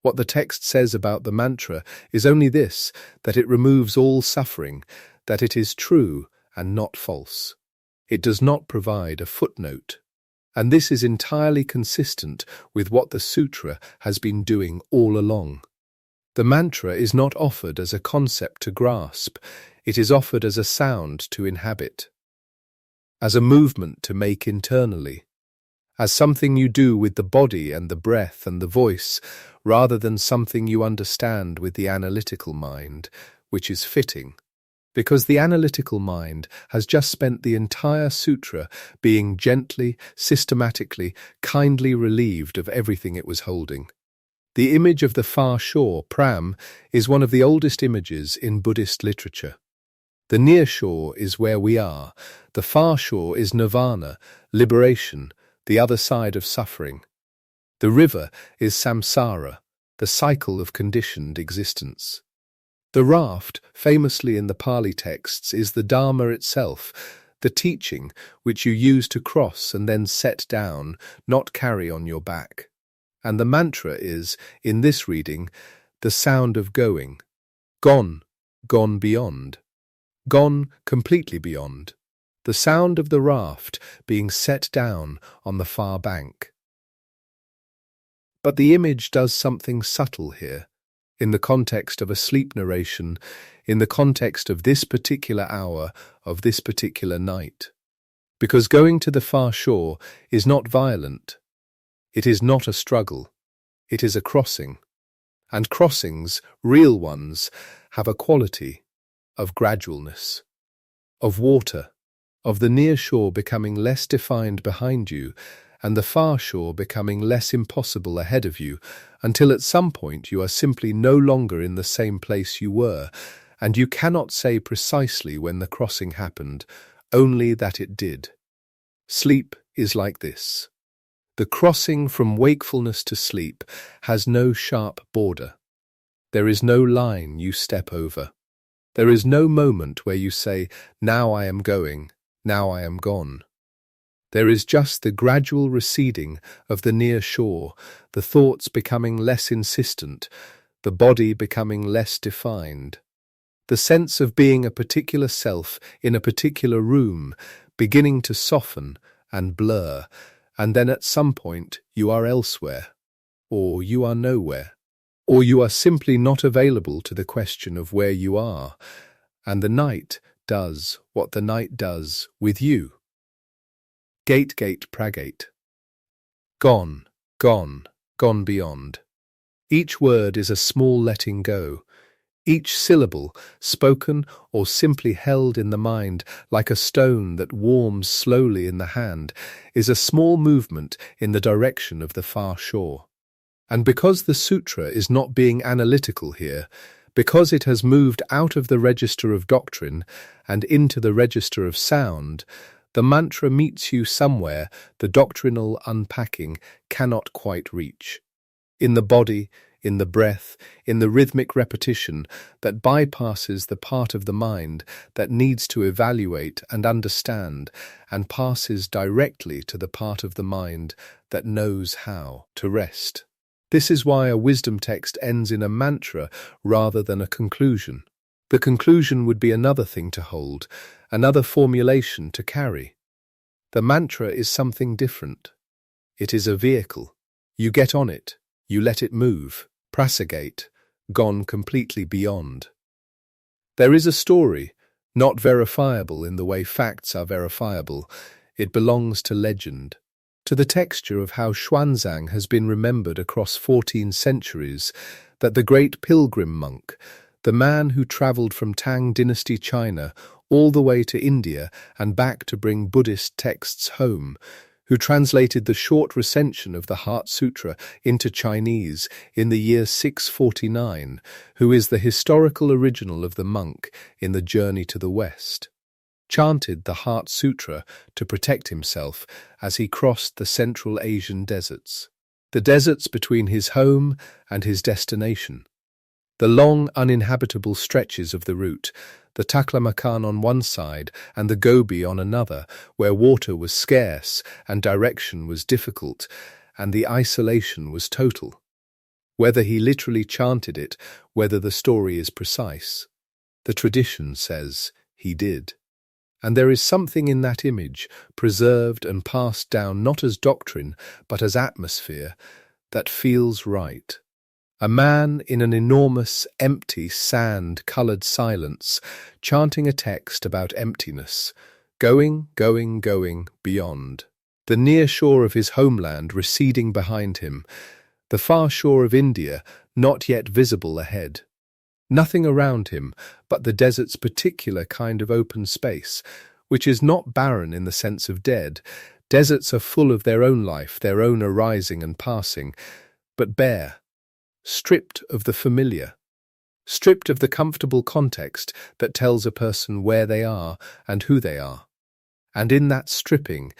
What the text says about the mantra is only this, that it removes all suffering, that it is true and not false. It does not provide a footnote, and this is entirely consistent with what the sutra has been doing all along. The mantra is not offered as a concept to grasp, it is offered as a sound to inhabit, as a movement to make internally, as something you do with the body and the breath and the voice, rather than something you understand with the analytical mind, which is fitting, because the analytical mind has just spent the entire sutra being gently, systematically, kindly relieved of everything it was holding. The image of the far shore, Pram, is one of the oldest images in Buddhist literature. The near shore is where we are. The far shore is nirvana, liberation, the other side of suffering. The river is samsara, the cycle of conditioned existence. The raft, famously in the Pali texts, is the Dharma itself, the teaching which you use to cross and then set down, not carry on your back. And the mantra is, in this reading, the sound of going. Gone, gone beyond. Gone completely beyond. The sound of the raft being set down on the far bank. But the image does something subtle here, in the context of a sleep narration, in the context of this particular hour, of this particular night. Because going to the far shore is not violent. It is not a struggle. It is a crossing. And crossings, real ones, have a quality of gradualness, of water, of the near shore becoming less defined behind you and the far shore becoming less impossible ahead of you, until at some point you are simply no longer in the same place you were, and you cannot say precisely when the crossing happened, only that it did. Sleep is like this. The crossing from wakefulness to sleep has no sharp border. There is no line you step over. There is no moment where you say, now I am going, now I am gone. There is just the gradual receding of the near shore, the thoughts becoming less insistent, the body becoming less defined. The sense of being a particular self in a particular room beginning to soften and blur, and then at some point you are elsewhere, or you are nowhere, or you are simply not available to the question of where you are, and the night does what the night does with you. Gate, gate, pragate. Gone, gone, gone beyond. Each word is a small letting go. Each syllable, spoken or simply held in the mind like a stone that warms slowly in the hand, is a small movement in the direction of the far shore. And because the sutra is not being analytical here, because it has moved out of the register of doctrine and into the register of sound, the mantra meets you somewhere the doctrinal unpacking cannot quite reach. In the body, in the breath, in the rhythmic repetition that bypasses the part of the mind that needs to evaluate and understand and passes directly to the part of the mind that knows how to rest. This is why a wisdom text ends in a mantra rather than a conclusion. The conclusion would be another thing to hold, another formulation to carry. The mantra is something different. It is a vehicle. You get on it. You let it move. Prasagate, gone completely beyond. There is a story, not verifiable in the way facts are verifiable. It belongs to legend, to the texture of how Xuanzang has been remembered across 14 centuries, that the great pilgrim monk, the man who travelled from Tang dynasty China all the way to India and back to bring Buddhist texts home, who translated the short recension of the Heart Sutra into Chinese in the year 649, who is the historical original of the monk in the Journey to the West, chanted the Heart Sutra to protect himself as he crossed the Central Asian deserts, the deserts between his home and his destination. The long, uninhabitable stretches of the route, the Taklamakan on one side and the Gobi on another, where water was scarce and direction was difficult, and the isolation was total. Whether he literally chanted it, whether the story is precise, the tradition says he did. And there is something in that image, preserved and passed down not as doctrine, but as atmosphere, that feels right. A man in an enormous, empty, sand-coloured silence, chanting a text about emptiness, going, going, going, beyond. The near shore of his homeland receding behind him, the far shore of India, not yet visible ahead. Nothing around him but the desert's particular kind of open space, which is not barren in the sense of dead. Deserts are full of their own life, their own arising and passing, but bare, stripped of the familiar, stripped of the comfortable context that tells a person where they are and who they are. And in that stripping,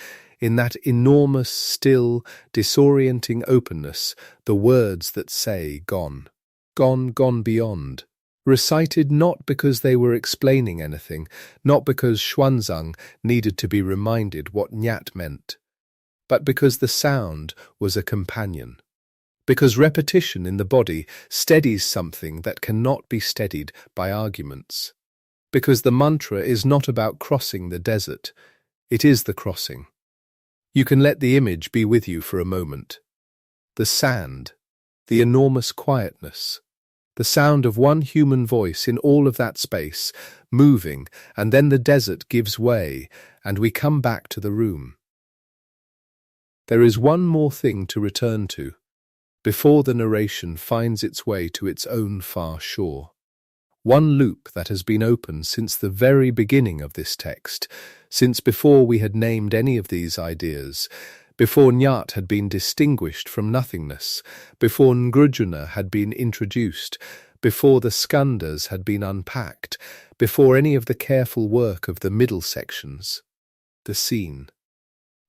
in that enormous, still, disorienting openness, the words that say, gone, gone, gone beyond, recited not because they were explaining anything, not because Xuanzang needed to be reminded what Nyat meant, but because the sound was a companion, because repetition in the body steadies something that cannot be steadied by arguments, because the mantra is not about crossing the desert, it is the crossing. You can let the image be with you for a moment. The sand, the enormous quietness, the sound of one human voice in all of that space, moving, and then the desert gives way, and we come back to the room. There is one more thing to return to, before the narration finds its way to its own far shore. One loop that has been open since the very beginning of this text, since before we had named any of these ideas, before Nyat had been distinguished from nothingness, before Ngrujuna had been introduced, before the skandhas had been unpacked, before any of the careful work of the middle sections. The scene.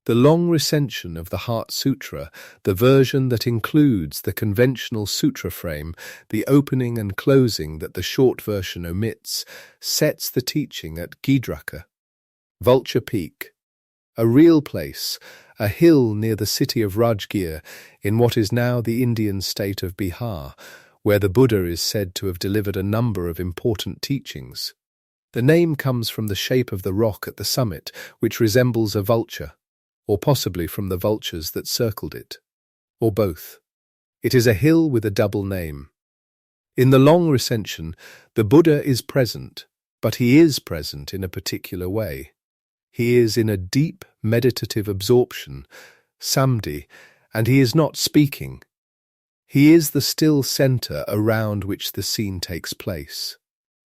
The long recension of the Heart Sutra, the version that includes the conventional sutra frame, the opening and closing that the short version omits, sets the teaching at Gidraka, Vulture Peak, a real place, a hill near the city of Rajgir in what is now the Indian state of Bihar, where the Buddha is said to have delivered a number of important teachings. The name comes from the shape of the rock at the summit, which resembles a vulture, or possibly from the vultures that circled it, or both. It is a hill with a double name. In the long recension, the Buddha is present, but he is present in a particular way. He is in a deep meditative absorption, samadhi, and he is not speaking. He is the still centre around which the scene takes place.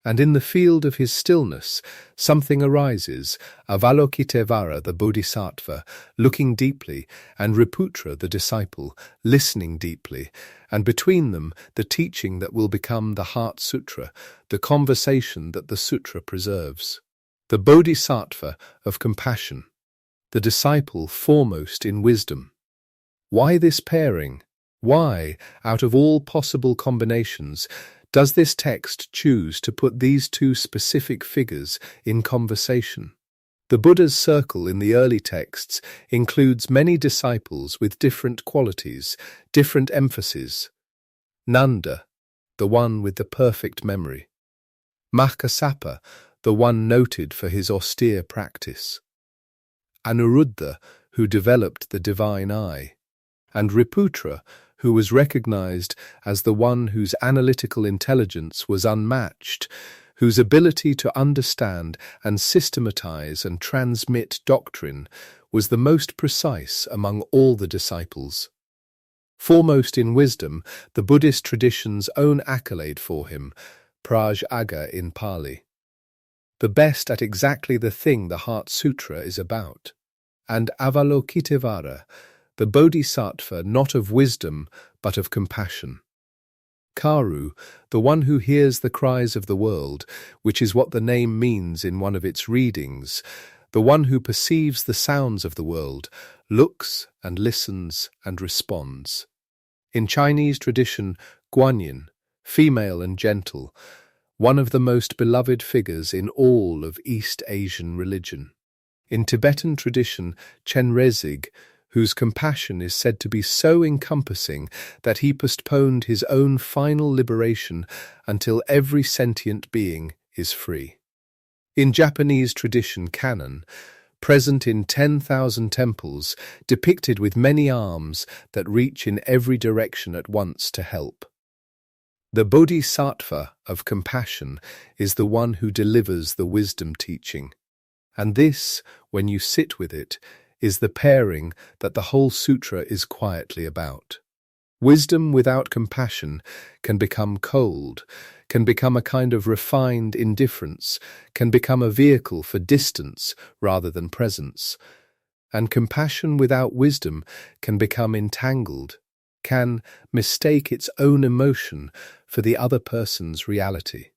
And in the field of his stillness, something arises, Avalokitevara, the Bodhisattva, looking deeply, and Riputra, the disciple, listening deeply, and between them the teaching that will become the Heart Sutra, the conversation that the sutra preserves. The Bodhisattva of compassion, the disciple foremost in wisdom. Why this pairing? Why, out of all possible combinations, does this text choose to put these two specific figures in conversation? The Buddha's circle in the early texts includes many disciples with different qualities, different emphases. Nanda, the one with the perfect memory. Mahkasapa, the one noted for his austere practice. Anuruddha, who developed the divine eye. And Riputra, who was recognized as the one whose analytical intelligence was unmatched, whose ability to understand and systematize and transmit doctrine was the most precise among all the disciples. Foremost in wisdom, the Buddhist tradition's own accolade for him, Praj Aga in Pali. The best at exactly the thing the Heart Sutra is about. And Avalokitevara, the Bodhisattva not of wisdom, but of compassion. Karu, the one who hears the cries of the world, which is what the name means in one of its readings, the one who perceives the sounds of the world, looks and listens and responds. In Chinese tradition, Guanyin, female and gentle, one of the most beloved figures in all of East Asian religion. In Tibetan tradition, Chenrezig, whose compassion is said to be so encompassing that he postponed his own final liberation until every sentient being is free. In Japanese tradition canon, present in 10,000 temples, depicted with many arms that reach in every direction at once to help. The Bodhisattva of compassion is the one who delivers the wisdom teaching. And this, when you sit with it, is the pairing that the whole sutra is quietly about. Wisdom without compassion can become cold, can become a kind of refined indifference, can become a vehicle for distance rather than presence. And compassion without wisdom can become entangled, can mistake its own emotion for the other person's reality,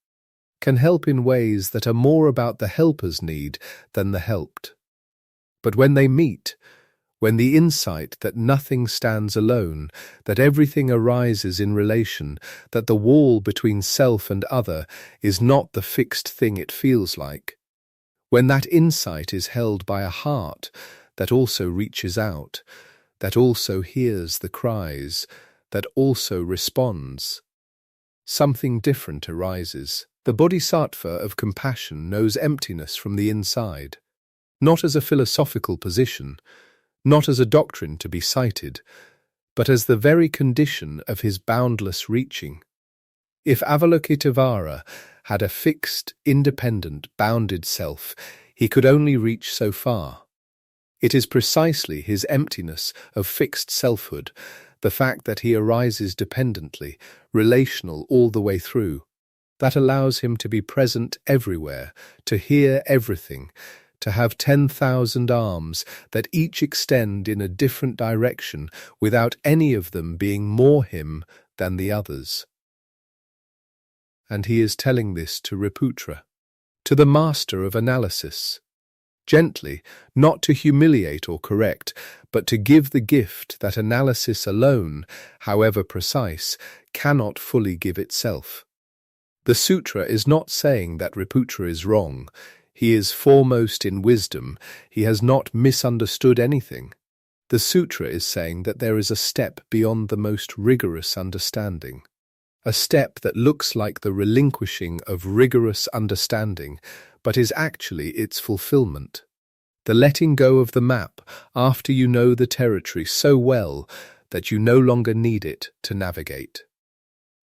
can help in ways that are more about the helper's need than the helped. But when they meet, when the insight that nothing stands alone, that everything arises in relation, that the wall between self and other is not the fixed thing it feels like, when that insight is held by a heart that also reaches out, that also hears the cries, that also responds, something different arises. The bodhisattva of compassion knows emptiness from the inside, not as a philosophical position, not as a doctrine to be cited, but as the very condition of his boundless reaching. If Avalokiteshvara had a fixed, independent, bounded self, he could only reach so far. It is precisely his emptiness of fixed selfhood, the fact that he arises dependently, relational all the way through, that allows him to be present everywhere, to hear everything, to have 10,000 arms that each extend in a different direction without any of them being more him than the others. And he is telling this to Riputra, to the master of analysis, gently, not to humiliate or correct, but to give the gift that analysis alone, however precise, cannot fully give itself. The sutra is not saying that Riputra is wrong. He is foremost in wisdom. He has not misunderstood anything. The sutra is saying that there is a step beyond the most rigorous understanding, a step that looks like the relinquishing of rigorous understanding, but is actually its fulfillment. The letting go of the map after you know the territory so well that you no longer need it to navigate.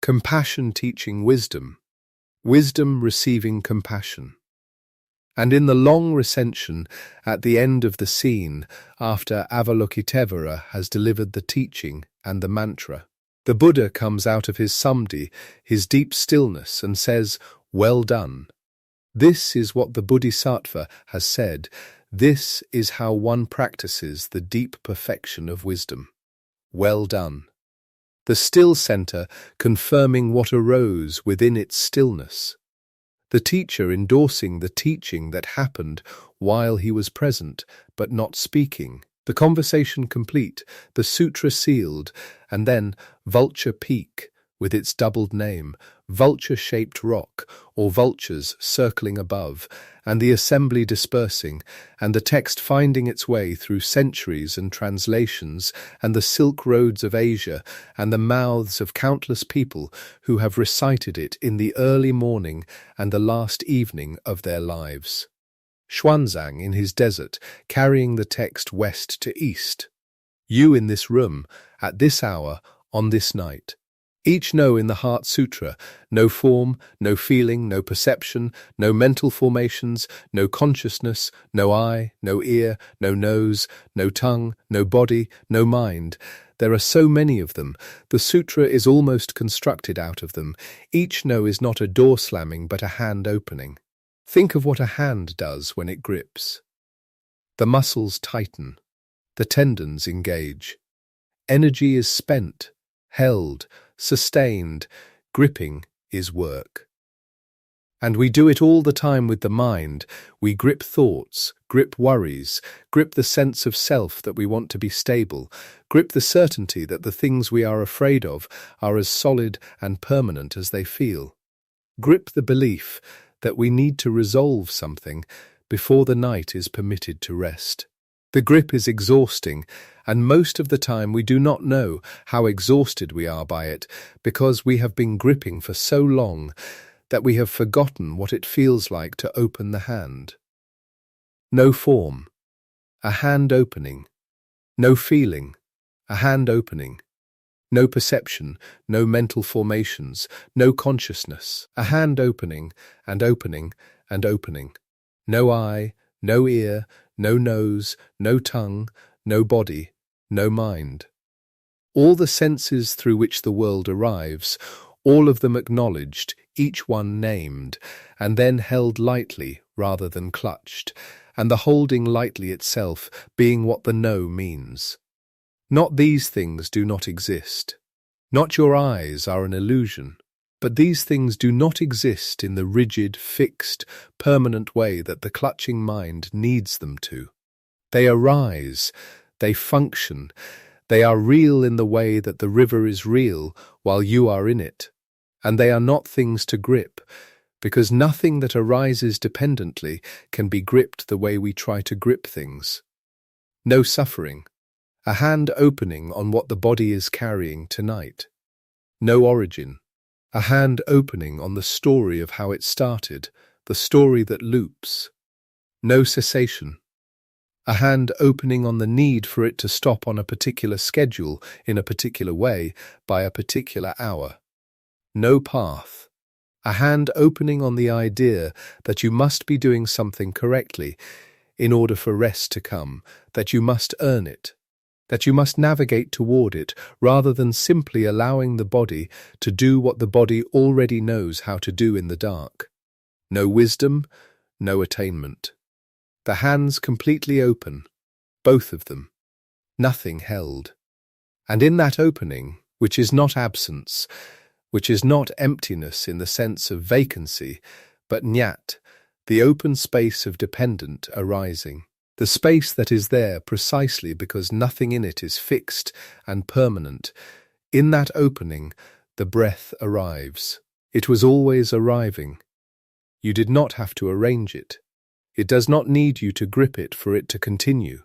Compassion teaching wisdom, wisdom receiving compassion. And in the long recension at the end of the scene, after Avalokiteshvara has delivered the teaching and the mantra, the Buddha comes out of his samadhi, his deep stillness, and says, "Well done." This is what the Bodhisattva has said. This is how one practices the deep perfection of wisdom. Well done. The still center confirming what arose within its stillness. The teacher endorsing the teaching that happened while he was present, but not speaking. The conversation complete, the sutra sealed, and then Vulture Peak, with its doubled name, vulture-shaped rock, or vultures circling above, and the assembly dispersing, and the text finding its way through centuries and translations, and the silk roads of Asia, and the mouths of countless people who have recited it in the early morning and the last evening of their lives. Xuanzang in his desert, carrying the text west to east. You in this room, at this hour, on this night. Each know in the Heart Sutra, no form, no feeling, no perception, no mental formations, no consciousness, no eye, no ear, no nose, no tongue, no body, no mind. There are so many of them. The sutra is almost constructed out of them. Each know is not a door slamming but a hand opening. Think of what a hand does when it grips. The muscles tighten. The tendons engage. Energy is spent, held, sustained. Gripping is work. And we do it all the time with the mind. We grip thoughts, grip worries, grip the sense of self that we want to be stable, grip the certainty that the things we are afraid of are as solid and permanent as they feel. Grip the belief that we need to resolve something before the night is permitted to rest. The grip is exhausting, and most of the time we do not know how exhausted we are by it because we have been gripping for so long that we have forgotten what it feels like to open the hand. No form, a hand opening. No feeling, a hand opening. No perception, no mental formations, no consciousness, a hand opening and opening and opening. No eye, no ear, no nose, no tongue, no body, no mind. All the senses through which the world arrives, all of them acknowledged, each one named, and then held lightly rather than clutched, and the holding lightly itself being what the no means. Not these things do not exist. Not your eyes are an illusion. But these things do not exist in the rigid, fixed, permanent way that the clutching mind needs them to. They arise, they function, they are real in the way that the river is real while you are in it, and they are not things to grip, because nothing that arises dependently can be gripped the way we try to grip things. No suffering, a hand opening on what the body is carrying tonight. No origin, a hand opening on the story of how it started, the story that loops. No cessation, a hand opening on the need for it to stop on a particular schedule, in a particular way, by a particular hour. No path, a hand opening on the idea that you must be doing something correctly in order for rest to come, that you must earn it, that you must navigate toward it rather than simply allowing the body to do what the body already knows how to do in the dark. No wisdom, no attainment. The hands completely open, both of them, nothing held. And in that opening, which is not absence, which is not emptiness in the sense of vacancy, but nyat, the open space of dependent arising. The space that is there precisely because nothing in it is fixed and permanent. In that opening, the breath arrives. It was always arriving. You did not have to arrange it. It does not need you to grip it for it to continue.